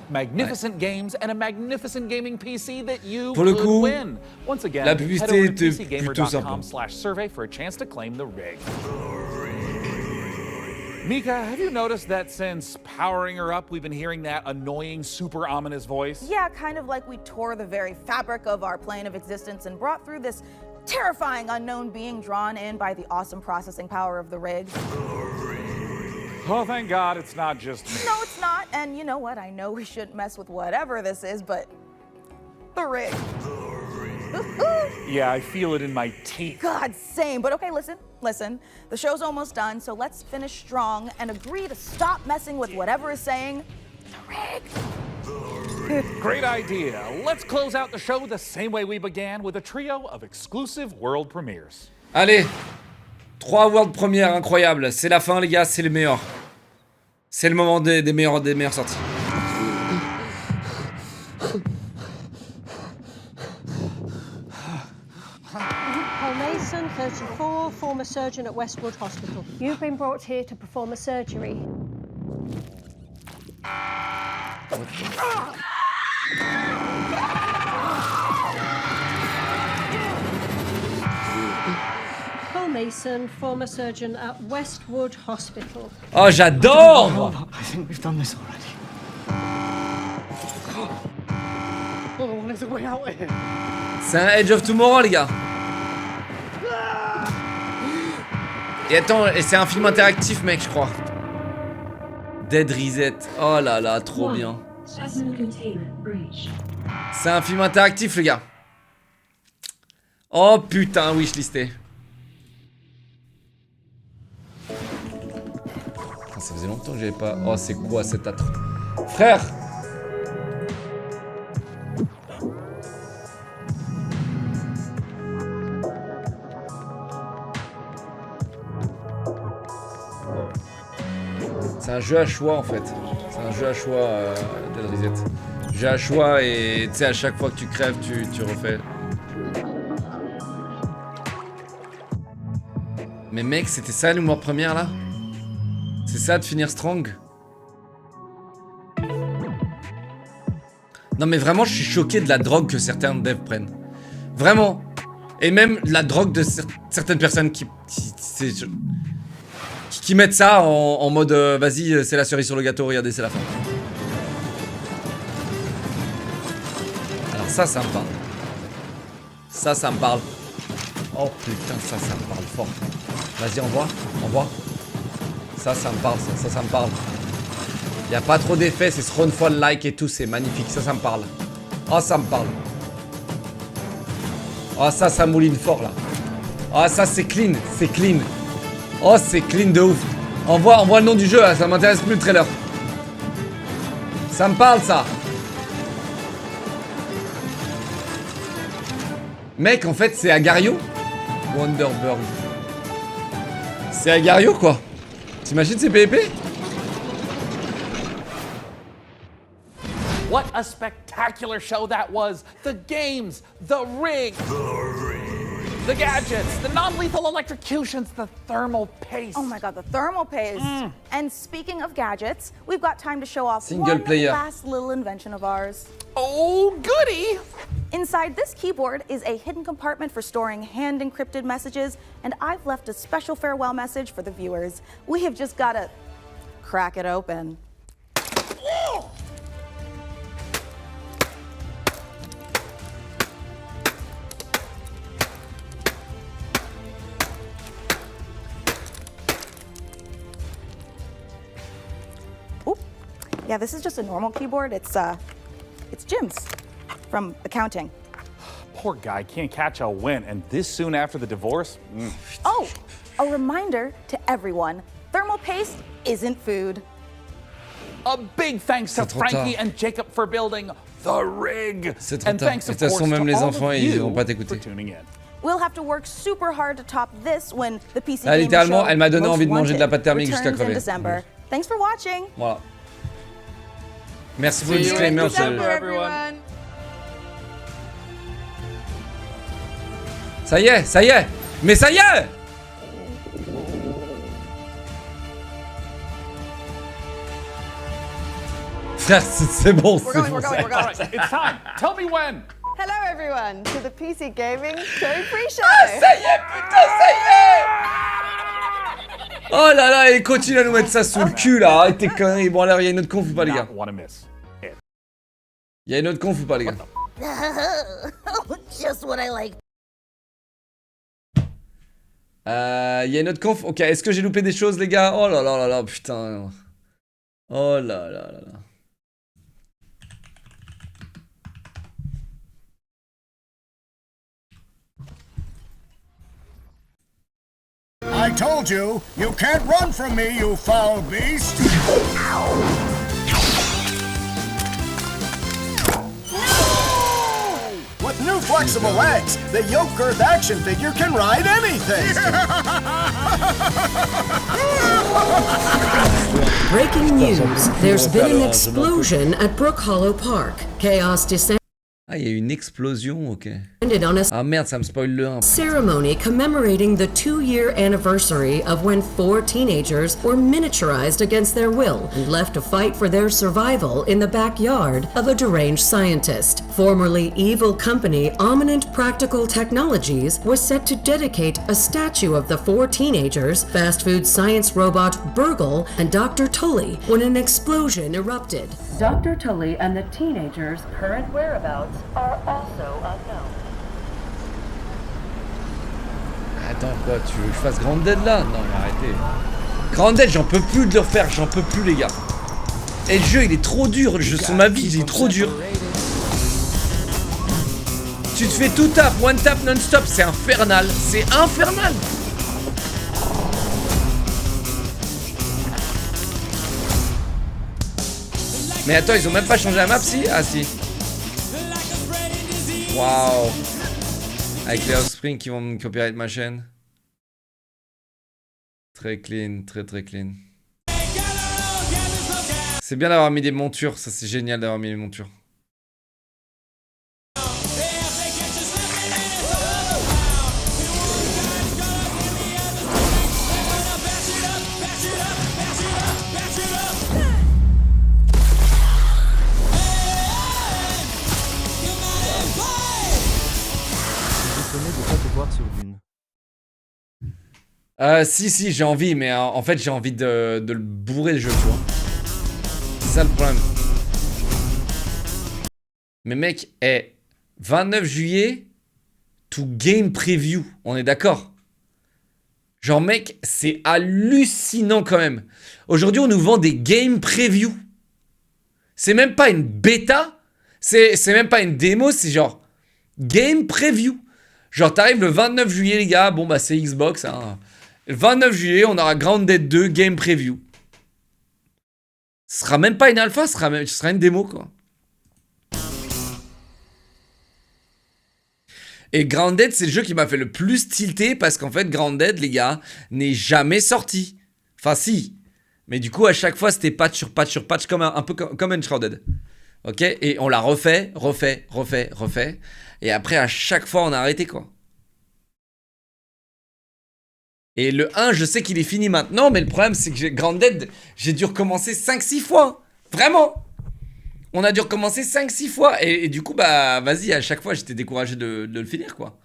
Magnificent games and a magnificent gaming PC that you Pour le could coup, win. Once again, la head over publicité to était plutôt simple. PCgamer.com/survey for a chance to claim the rig. Mika, have you noticed that since powering her up, we've been hearing that annoying, super ominous voice? Yeah, kind of like we tore the very fabric of our plane of existence and brought through this terrifying unknown being drawn in by the awesome processing power of the rig. Oh, thank God it's not just me. No, it's not. And you know what? I know we shouldn't mess with whatever this is, but the rig. Yeah, I feel it in my teeth. God, same. But okay, listen. The show's almost done, so let's finish strong and agree to stop messing with whatever is saying the rig. Great idea. Let's close out the show the same way we began, with a trio of exclusive world premieres. Allez, 3 world premières incroyables. C'est la fin, les gars, c'est le meilleur. C'est le moment des meilleures sorties. Paul Mason, 34, former surgeon at Westwood Hospital. You've been brought here to perform a surgery. Paul Mason, former surgeon at Westwood Hospital. Oh, j'adore! I think we've done this already. Oh, there's a way out of here. C'est un Edge of Tomorrow, les gars. Et attends, c'est un film interactif, mec, je crois. Dead Reset. Oh là là, trop bien. C'est un film interactif, les gars. Oh putain, wishlisté. Ça faisait longtemps que j'avais pas... Oh, c'est quoi cet attrait? Frère! C'est un jeu à choix en fait. C'est un jeu à choix Dead Reset. Jeu à choix et tu sais à chaque fois que tu crèves tu refais. Mais mec, c'était ça l'humour première là? C'est ça de finir strong? Non mais vraiment je suis choqué de la drogue que certains devs prennent. Vraiment. Et même la drogue de certaines personnes qui mettent ça en mode vas-y c'est la cerise sur le gâteau, regardez c'est la fin. Alors ça me parle. Ça me parle. Oh putain ça me parle fort. Vas-y envoie. Ça me parle, ça me parle. Y a pas trop d'effets, c'est Thronefall like et tout, c'est magnifique, ça me parle. Oh ça me parle. Oh ça mouline fort là. Oh ça c'est clean. Oh c'est clean de ouf. Envoie le nom du jeu là, ça m'intéresse plus le trailer. Ça me parle ça. Mec en fait c'est Agario. Wonderbird. C'est Agario quoi. T'imagines c'est PvP? What a spectacular show that was! The games, the rig, the gadgets, the non-lethal electrocutions, the thermal paste. Oh my god, the thermal paste. And speaking of gadgets, we've got time to show off Single one player. last little invention of ours. Oh, goody! Inside this keyboard is a hidden compartment for storing hand-encrypted messages, and I've left a special farewell message for the viewers. We have just gotta crack it open. Oop. Yeah, this is just a normal keyboard. It's Jim's from accounting. Poor guy can't catch a win, and this soon after the divorce? Oh, a reminder to everyone, thermal paste isn't food. A big thanks to Frankie and Jacob for building the rig. C'est trop And tard. thanks, De of toute course, façon, même to les all enfants, of ils you vont pas for t'écouter. tuning in. We'll have to work super hard to top this when the PC Ah, Gaming littéralement, Show elle m'a donné Most envie de manger de la Wanted pâte thermique jusqu'à returns in crever. December. Thanks for watching. Voilà. Merci pour le disclaimer. Ça y est, ça y est. Mais ça y est. Frère, c'est bon, c'est bon. All right, it's time. Tell me when. Hello, everyone, to the PC Gaming Show pre-show. Ah, ça y est, putain, ça y est. Oh là là, il continue à nous mettre ça sous le cul là. Arrête tes conneries. Bon, alors, il y a une autre conf ou pas, les gars? Il y a une autre conf ou pas, les gars? Just what I like. Il y a une autre conf. Ok, est-ce que j'ai loupé des choses, les gars? Oh là là là là, putain. Oh là là là là. I told you, you can't run from me, you foul beast! No! With new flexible legs, the Yoke Girth action figure can ride anything! Breaking news. There's been an explosion at Brook Hollow Park. Chaos descended. Ah, il y a une explosion, ok. Ah merde, ça me spoil le 1. Ceremony commemorating the 2-year anniversary of when 4 teenagers were miniaturized against their will and left to fight for their survival in the backyard of a deranged scientist. Formerly evil company Ominent Practical Technologies was set to dedicate a statue of the 4 teenagers, fast food science robot Burgle and Dr. Tully, when an explosion erupted. Dr. Tully and the teenagers' current whereabouts are also unknown. Attends, quoi, tu veux que je fasse Grounded là? Non, mais arrêtez. Grounded, j'en peux plus de le refaire, j'en peux plus, les gars. Et le jeu, il est trop dur, sur ma vie, il est trop dur. Tu te fais tout tap, one tap non-stop, c'est infernal, c'est infernal. Mais attends, ils ont même pas changé la map, si? Ah si. Waouh. Avec les Offspring qui vont me copyright ma chaîne. Très clean, très très clean. C'est bien d'avoir mis des montures, ça c'est génial d'avoir mis les montures. Si, j'ai envie, mais en fait, j'ai envie de le bourrer le jeu, tu vois. C'est ça le problème. Mais mec, 29 juillet, to game preview, on est d'accord? Genre, mec, c'est hallucinant quand même. Aujourd'hui, on nous vend des game preview. C'est même pas une bêta, c'est même pas une démo, c'est genre game preview. Genre, t'arrives le 29 juillet, les gars, bon, bah, c'est Xbox, hein. Le 29 juillet, on aura Grounded 2 Game Preview. Ce sera même pas une alpha, ce sera une démo, quoi. Et Grounded, c'est le jeu qui m'a fait le plus tilter parce qu'en fait, Grounded, les gars, n'est jamais sorti. Enfin, si. Mais du coup, à chaque fois, c'était patch sur patch sur patch, un peu comme Enshrouded. Ok? Et on l'a refait. Et après, à chaque fois, on a arrêté, quoi. Et le 1, je sais qu'il est fini maintenant, mais le problème, c'est que Grounded, j'ai dû recommencer 5-6 fois. Vraiment. On a dû recommencer 5-6 fois. Et du coup, bah, vas-y, à chaque fois, j'étais découragé de le finir, quoi.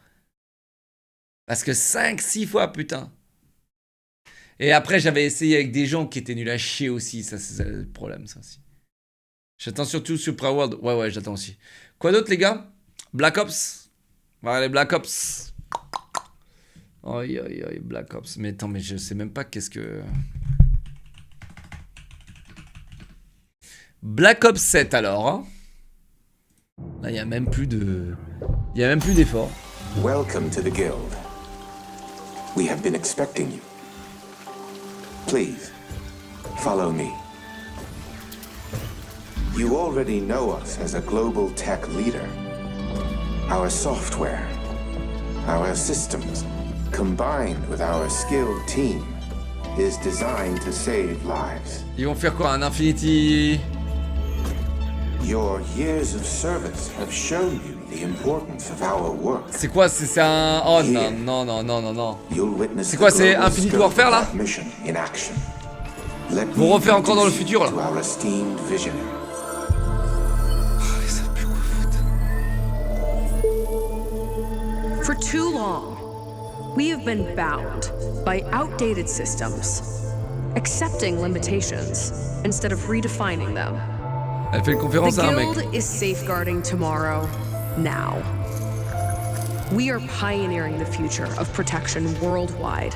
Parce que 5-6 fois, putain. Et après, j'avais essayé avec des gens qui étaient nuls à chier aussi. Ça, c'est le problème, ça aussi. J'attends surtout Supra World. Ouais, j'attends aussi. Quoi d'autre, les gars? Black Ops. Voilà, les Black Ops. Aïe, Black Ops. Mais attends, mais je sais même pas qu'est-ce que... Black Ops 7, alors. Hein. Là, il n'y a même plus de... Il n'y a même plus d'effort. Welcome to the guild. We have been expecting you. Please, follow me. You already know us as a global tech leader. Our software, our systems, combined with our skilled team, is designed to save lives. Ils vont faire quoi, un Infinity? Your years of service have shown you the importance of our work. C'est quoi, c'est un... Oh non. C'est quoi, c'est Infinite Warfare là? Vous refaire encore dans le futur là? For too long, we have been bound by outdated systems, accepting limitations instead of redefining them. Elle fait une conférence à un mec. The Guild is safeguarding tomorrow, now. We are pioneering the future of protection worldwide.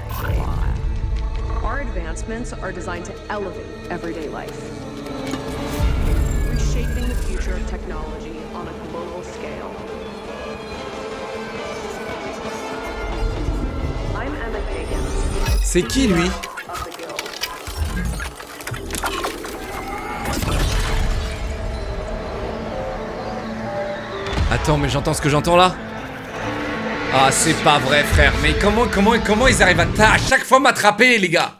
Our advancements are designed to elevate everyday life, reshaping the future of technology on a global scale. I'm Emma Kagan. C'est qui lui? Attends, mais j'entends ce que j'entends là? Ah, c'est pas vrai, frère. Mais comment ils arrivent à chaque fois m'attraper, les gars?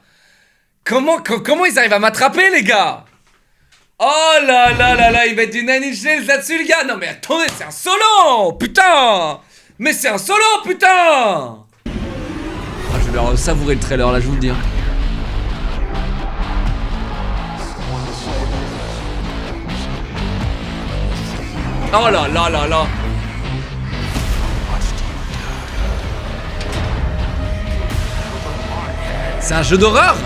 Comment ils arrivent à m'attraper, les gars? Oh là là, il va être du Nine Inch Nails là-dessus, les gars. Non, mais attendez, c'est un solo, putain. Mais c'est un solo, putain. Ah, je vais savourer le trailer, là, je vous le dis. Oh là là là là. C'est un jeu d'horreur?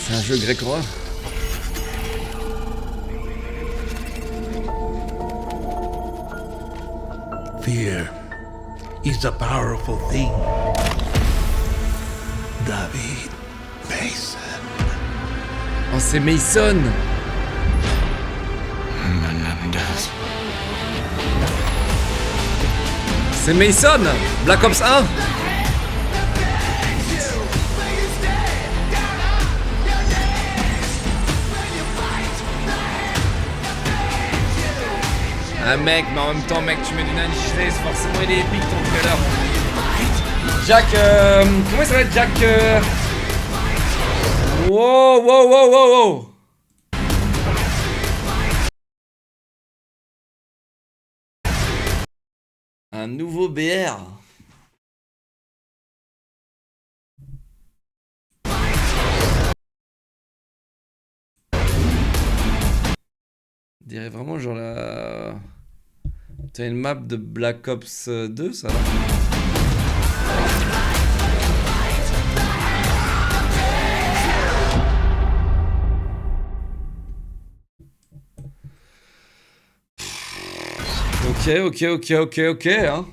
C'est un jeu grec-romain. Fear is a powerful thing. David Mason. Oh, c'est Mason. C'est Mason. Black Ops 1. Ah mec, mais en même temps mec, tu mets du Nine Inch Nails, forcément il est épique ton trailer. Jack, comment il s'appelle Jack Wow. Un nouveau BR. On dirait vraiment genre la... T'as une map de Black Ops 2 ça là? Ok hein.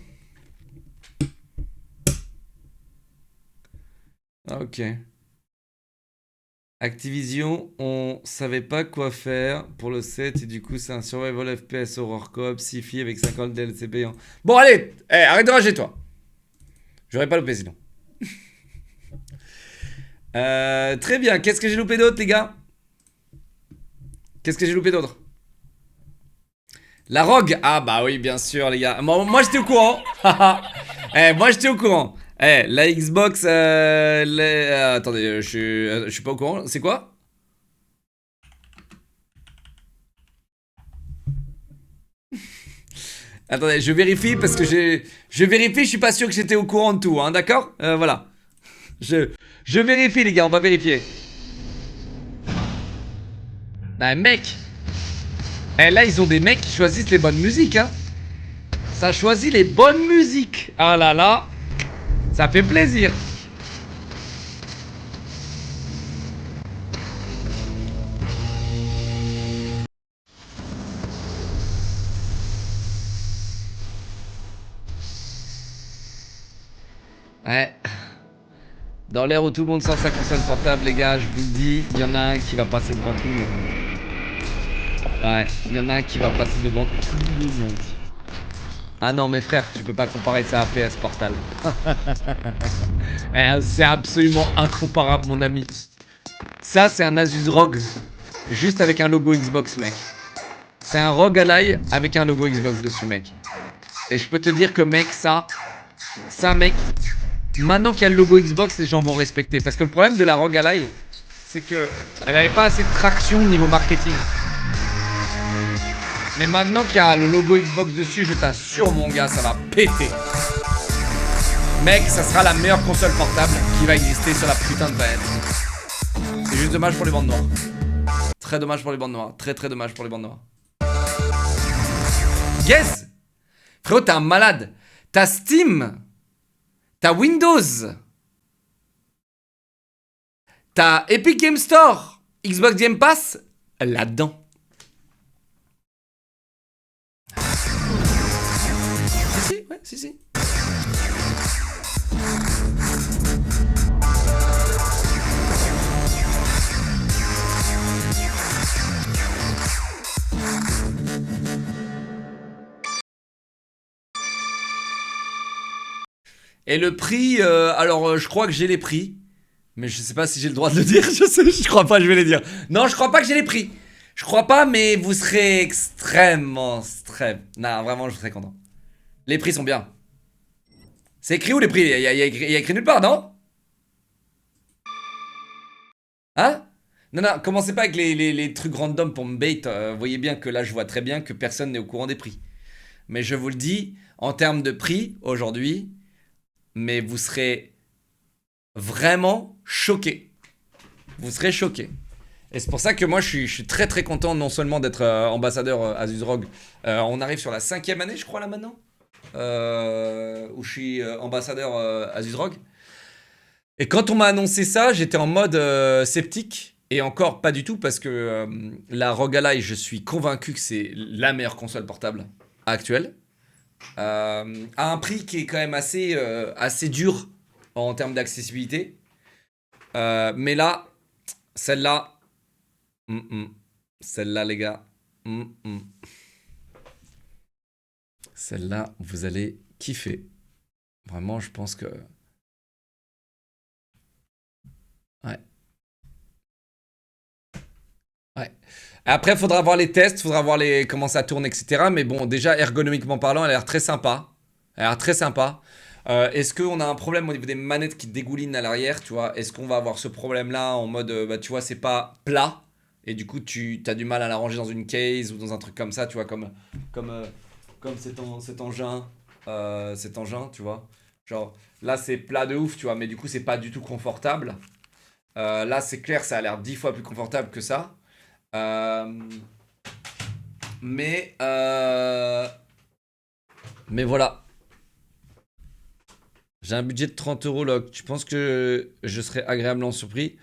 Ok. Activision, on savait pas quoi faire pour le 7 et du coup c'est un survival FPS horror coop sci-fi avec 50 DLC payants. Bon allez, arrête de rager toi. J'aurais pas loupé sinon. Très bien, qu'est-ce que j'ai loupé d'autre les gars? Qu'est-ce que j'ai loupé d'autre? La Rogue. Ah bah oui bien sûr les gars. Moi j'étais au courant. Moi j'étais au courant. La Xbox, attendez, je suis pas au courant. C'est quoi? Attendez, je vérifie parce que je vérifie, je suis pas sûr que j'étais au courant de tout, hein, d'accord? Voilà. Je vérifie, les gars, on va vérifier. Bah, mec. Eh, là, ils ont des mecs qui choisissent les bonnes musiques, hein. Ça choisit les bonnes musiques. Ah là là. Ça fait plaisir. Ouais. Dans l'ère où tout le monde sort sa console portable, les gars, je vous le dis, il y en a un qui va passer devant tout le monde. Ouais, il y en a un qui va passer devant tout le monde. Ah non, mes frères, tu peux pas comparer ça à PS Portal. C'est absolument incomparable, mon ami. Ça, c'est un Asus ROG. Juste avec un logo Xbox, mec. C'est un ROG Ally avec un logo Xbox dessus, mec. Et je peux te dire que, mec, ça, mec, maintenant qu'il y a le logo Xbox, les gens vont respecter. Parce que le problème de la ROG Ally, c'est que elle n'avait pas assez de traction au niveau marketing. Mais maintenant qu'il y a le logo Xbox dessus, je t'assure, mon gars, ça va péter. Mec, ça sera la meilleure console portable qui va exister sur la putain de planète. C'est juste dommage pour les bandes noires. Très dommage pour les bandes noires. Très très dommage pour les bandes noires. Yes! Frérot, t'es un malade. T'as Steam. T'as Windows. T'as Epic Game Store. Xbox Game Pass. Là-dedans. Si, ouais, si. Et le prix, alors je crois que j'ai les prix. Mais je sais pas si j'ai le droit de le dire, je crois pas, je vais les dire. Non, je crois pas que j'ai les prix. Je crois pas, mais vous serez extrêmement... Non, vraiment, je serai content. Les prix sont bien. C'est écrit où les prix? Il y a écrit nulle part, non? Hein? Non, commencez pas avec les trucs random pour me bait. Vous voyez bien que là, je vois très bien que personne n'est au courant des prix. Mais je vous le dis, en termes de prix, aujourd'hui, mais vous serez vraiment choqués. Vous serez choqués. Et c'est pour ça que moi, je suis très très content non seulement d'être ambassadeur Asus ROG. On arrive sur la 5e année, je crois, là maintenant. Où je suis ambassadeur Asus ROG. Et quand on m'a annoncé ça, j'étais en mode sceptique. Et encore pas du tout, parce que la ROG Ally, je suis convaincu que c'est la meilleure console portable actuelle. À un prix qui est quand même assez dur en termes d'accessibilité. Mais là, celle-là, celle-là, les gars, celle-là, vous allez kiffer. Vraiment, je pense que... Ouais. Après, il faudra voir les tests, il faudra voir comment ça tourne, etc. Mais bon, déjà, ergonomiquement parlant, elle a l'air très sympa. Est-ce qu'on a un problème au niveau des manettes qui dégoulinent à l'arrière, tu vois? Est-ce qu'on va avoir ce problème-là en mode, tu vois, c'est pas plat. Et du coup, tu as du mal à la ranger dans une case ou dans un truc comme ça, tu vois, comme cet engin, tu vois. Genre, là, c'est plat de ouf, tu vois, mais du coup, c'est pas du tout confortable. Là, c'est clair, ça a l'air 10 fois plus confortable que ça. Mais voilà. J'ai un budget de 30 €, Locke. Tu penses que je serais agréablement surpris?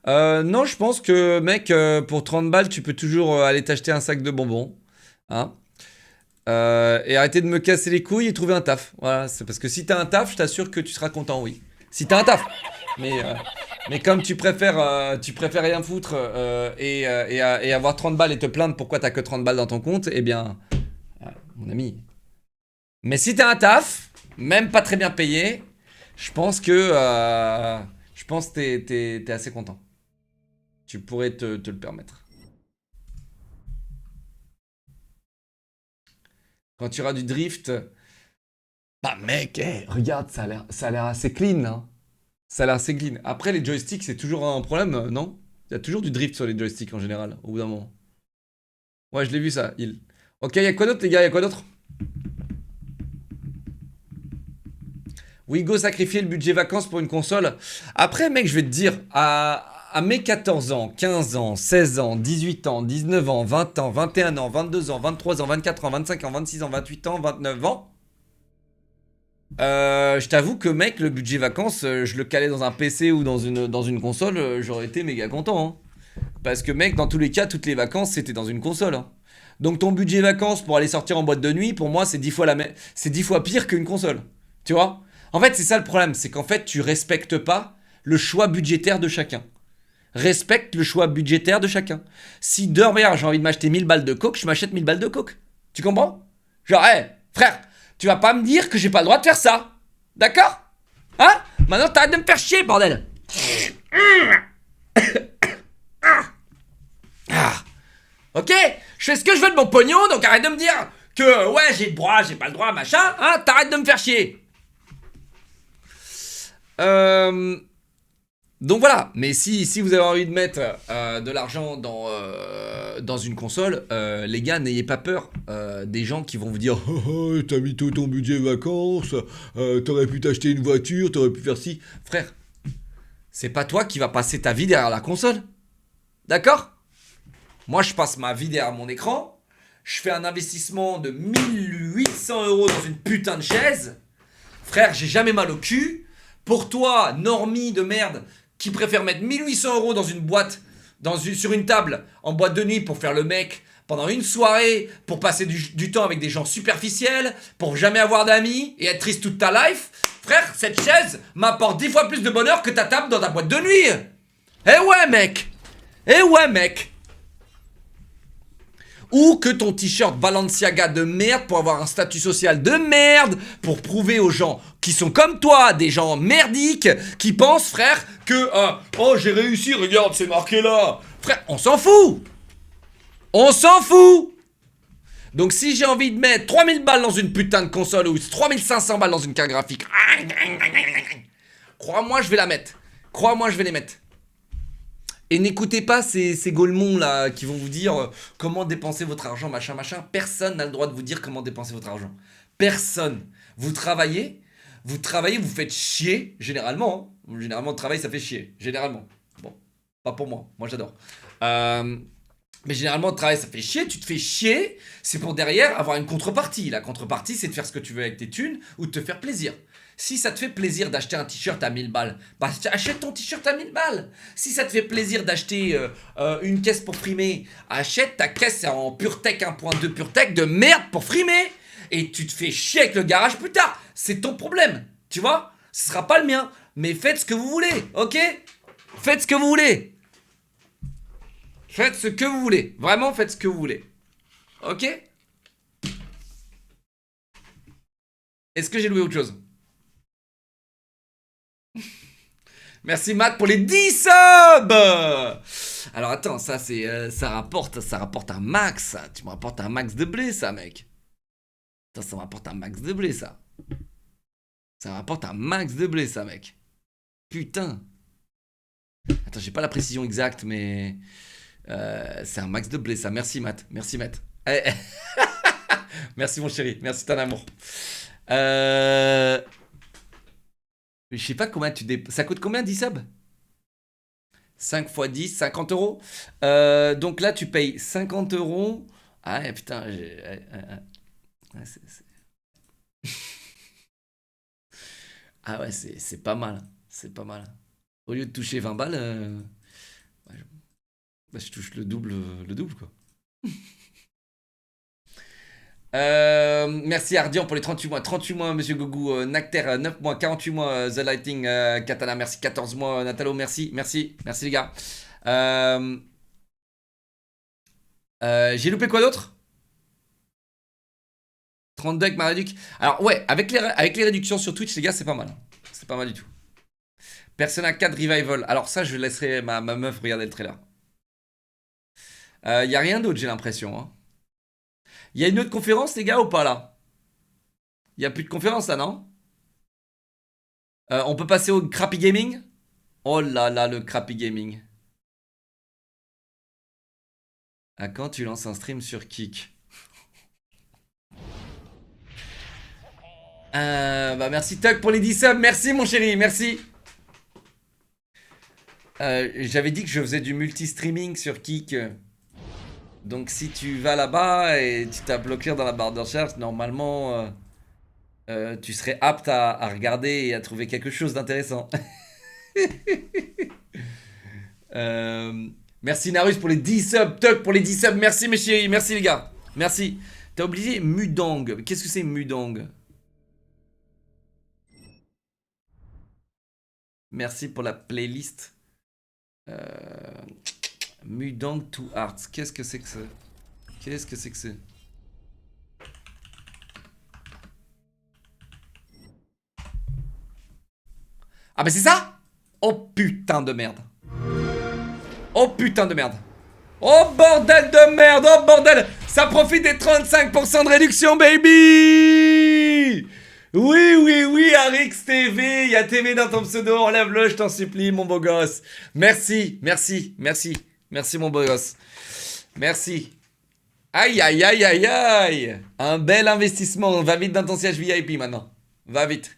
Non, je pense que, mec, pour 30 balles, tu peux toujours aller t'acheter un sac de bonbons. Hein? Et arrêter de me casser les couilles et trouver un taf. Voilà, c'est parce que si t'as un taf, je t'assure que tu seras content, oui. Si t'as un taf. Mais comme tu préfères rien foutre et avoir 30 balles et te plaindre pourquoi t'as que 30 balles dans ton compte, eh bien, mon ami. Mais si t'as un taf, même pas très bien payé, je pense que t'es assez content. Tu pourrais te le permettre. Quand tu auras du drift, bah mec, regarde, ça a l'air assez clean, hein. Ça a l'air assez clean. Après, les joysticks, c'est toujours un problème, non? Il y a toujours du drift sur les joysticks en général, au bout d'un moment. Ouais, je l'ai vu ça, il. Ok, il y a quoi d'autre, les gars? Il y a quoi d'autre? Oui, go sacrifier le budget vacances pour une console. Après, mec, je vais te dire, à mes 14 ans, 15 ans, 16 ans, 18 ans, 19 ans, 20 ans, 21 ans, 22 ans, 23 ans, 24 ans, 25 ans, 26 ans, 28 ans, 29 ans, je t'avoue que, mec, le budget vacances, je le calais dans un PC ou dans une console, j'aurais été méga content. Hein. Parce que, mec, dans tous les cas, toutes les vacances, c'était dans une console. Hein. Donc ton budget vacances pour aller sortir en boîte de nuit, pour moi, c'est 10 fois pire qu'une console. Tu vois? En fait, c'est ça le problème, c'est qu'en fait, tu respectes pas le choix budgétaire de chacun. Respecte le choix budgétaire de chacun. Si demain, j'ai envie de m'acheter 1000 balles de coke, je m'achète 1000 balles de coke. Tu comprends? Genre, hey, frère, tu vas pas me dire que j'ai pas le droit de faire ça. D'accord? Hein? Maintenant, t'arrêtes de me faire chier, bordel. Ok? Je fais ce que je veux de mon pognon, donc arrête de me dire que, ouais, j'ai le droit, j'ai pas le droit, machin. Hein? T'arrêtes de me faire chier. Donc voilà, mais si vous avez envie de mettre de l'argent dans une console, les gars, n'ayez pas peur des gens qui vont vous dire « Oh, t'as mis tout ton budget vacances, t'aurais pu t'acheter une voiture, t'aurais pu faire ci. » Frère, c'est pas toi qui vas passer ta vie derrière la console. D'accord? Moi, je passe ma vie derrière mon écran, je fais un investissement de 1800 € dans une putain de chaise. Frère, j'ai jamais mal au cul. Pour toi, normie de merde, qui préfère mettre 1800 € dans une boîte, sur une table, en boîte de nuit pour faire le mec pendant une soirée, pour passer du temps avec des gens superficiels, pour jamais avoir d'amis et être triste toute ta life, frère, cette chaise m'apporte 10 fois plus de bonheur que ta table dans ta boîte de nuit. Eh ouais, mec. Eh ouais, mec. Ou que ton t-shirt Balenciaga de merde pour avoir un statut social de merde, pour prouver aux gens qui sont comme toi, des gens merdiques, qui pensent, frère, que oh, j'ai réussi, regarde, c'est marqué là. Frère, on s'en fout. On s'en fout. Donc si j'ai envie de mettre 3000 balles dans une putain de console ou 3500 balles dans une carte graphique, crois-moi, je vais la mettre. Crois-moi, je vais les mettre. Et n'écoutez pas ces golemons là qui vont vous dire comment dépenser votre argent, machin, machin. Personne n'a le droit de vous dire comment dépenser votre argent. Personne. Vous travaillez, vous faites chier, généralement. Hein. Généralement, le travail, ça fait chier. Généralement. Bon, pas pour moi. Moi, j'adore. Mais généralement, le travail, ça fait chier. Tu te fais chier. C'est pour derrière avoir une contrepartie. La contrepartie, c'est de faire ce que tu veux avec tes thunes ou de te faire plaisir. Si ça te fait plaisir d'acheter un t-shirt à 1000 balles, bah achète ton t-shirt à 1000 balles. Si ça te fait plaisir d'acheter une caisse pour frimer, achète ta caisse en PureTech 1.2 PureTech de merde pour frimer. Et tu te fais chier avec le garage plus tard. C'est ton problème, tu vois? Ce sera pas le mien. Mais faites ce que vous voulez, ok? Faites ce que vous voulez. Faites ce que vous voulez. Vraiment, faites ce que vous voulez. Ok? Est-ce que j'ai loué autre chose? Merci Matt pour les 10 subs. Alors attends, ça c'est ça rapporte un max. Ça. Tu me rapportes un max de blé ça, mec. Attends, ça me rapporte un max de blé ça. Ça me rapporte un max de blé ça, mec. Putain. Attends, j'ai pas la précision exacte, mais c'est un max de blé ça. Merci Matt. Merci Matt. Merci mon chéri. Merci ton amour. Je sais pas combien ça coûte combien 10 subs? 5 x 10, 50 €. Donc là, tu payes 50 €. Ah ouais, putain. Ah ouais, c'est pas mal. C'est pas mal. Au lieu de toucher 20 balles, je touche le double quoi. Merci Ardian pour les 38 mois. 38 mois, monsieur Gogou. Nacter, 9 mois. 48 mois, The Lighting. Katana, merci. 14 mois, Natalo, merci. Merci les gars. J'ai loupé quoi d'autre? 32 avec ma réduc. Alors, ouais, avec les réductions sur Twitch, les gars, c'est pas mal. C'est pas mal du tout. Persona 4 Revival. Alors, ça, je laisserai ma meuf regarder le trailer. Y a rien d'autre, j'ai l'impression. Hein. Il y a une autre conférence, les gars, ou pas là? Il n'y a plus de conférence là, non? On peut passer au Crappy Gaming? Oh là là, le Crappy Gaming. À quand tu lances un stream sur Kik? Bah merci Tuck pour les 10 subs. Merci mon chéri, merci. J'avais dit que je faisais du multi-streaming sur Kik. Donc si tu vas là-bas et tu tapes le clear dans la barre de recherche, normalement tu serais apte à regarder et à trouver quelque chose d'intéressant. Merci Narus pour les 10 subs, Tuck pour les 10 subs, merci mes chéris, merci les gars, merci. T'as oublié Mudang, qu'est-ce que c'est Mudang? Merci pour la playlist. Mudang to Arts, qu'est-ce que c'est que ça? Qu'est-ce que c'est que c'est? Ah bah c'est ça? Oh putain de merde. Oh putain de merde. Oh bordel de merde. Oh bordel. Ça profite des 35% de réduction baby. Oui oui oui Arix TV. Il y a TV dans ton pseudo. Enlève-le je t'en supplie mon beau gosse. Merci. Merci. Merci. Merci mon beau gosse. Merci. Aïe aïe aïe aïe aïe. Un bel investissement. Va vite dans ton siège VIP maintenant. Va vite.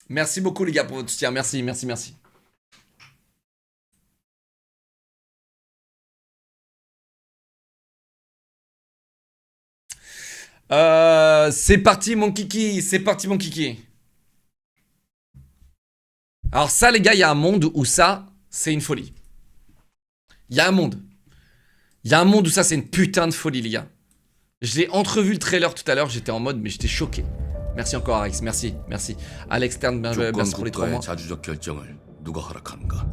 Merci beaucoup les gars pour votre soutien, merci, merci, merci. C'est parti mon kiki, c'est parti mon kiki. Alors ça les gars, il y a un monde où ça, c'est une folie. Il y a un monde. Il y a un monde où ça, c'est une putain de folie les gars. Je l'ai entrevu le trailer tout à l'heure, j'étais en mode, mais j'étais choqué. Merci encore Arix, merci, merci. À l'externe, merci pour les 3 mois. 자주적 결정을 누가 허락하는가?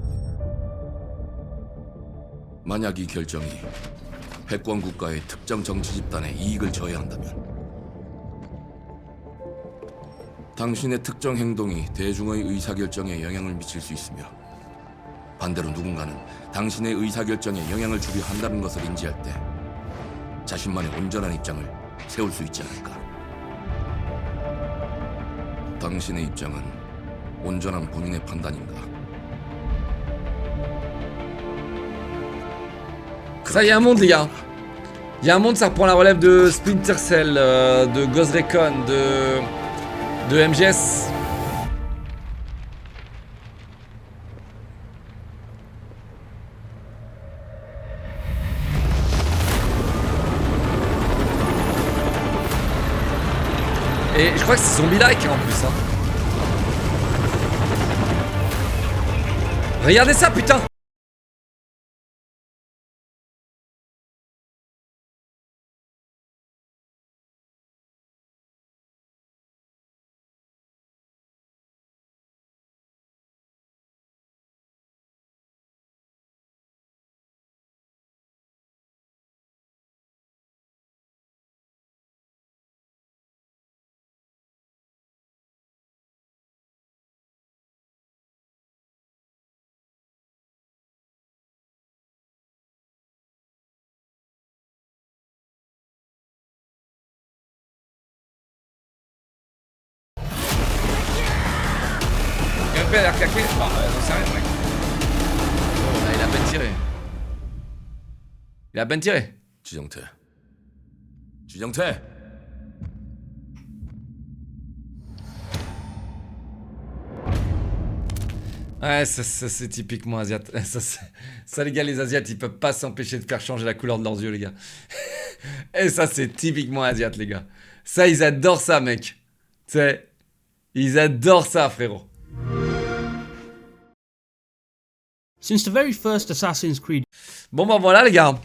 만약 이 결정이 패권 국가의 특정 정치 집단의 이익을 저해한다면 당신의 특정 행동이 대중의 의사결정에 영향을 미칠 수 있으며 반대로 누군가는 당신의 의사결정에 영향을 주려 한다는 것을 인지할 때 자신만의 온전한 입장을 세울 수 있지 않을까? 당신의 입장은 온전한 본인의 판단인가? Ça y a un monde les gars. Il y a un monde, ça reprend la relève de Splinter Cell, de Ghost Recon, de MGS. Et je crois que c'est zombie-like en plus hein. Regardez ça putain. Il a l'air claqué. Bah, j'en sais rien, mec. Oh, là, il a à peine tiré. Il a à peine tiré. 지정태. 지정태. Ouais, ça c'est typiquement asiate. Ça, les gars, les asiates, ils peuvent pas s'empêcher de faire changer la couleur de leurs yeux, les gars. Et ça, c'est typiquement asiate, les gars. Ça, ils adorent ça, mec. Tu sais, ils adorent ça, frérot. Since the very first Assassin's Creed. Bon bah voilà les gars,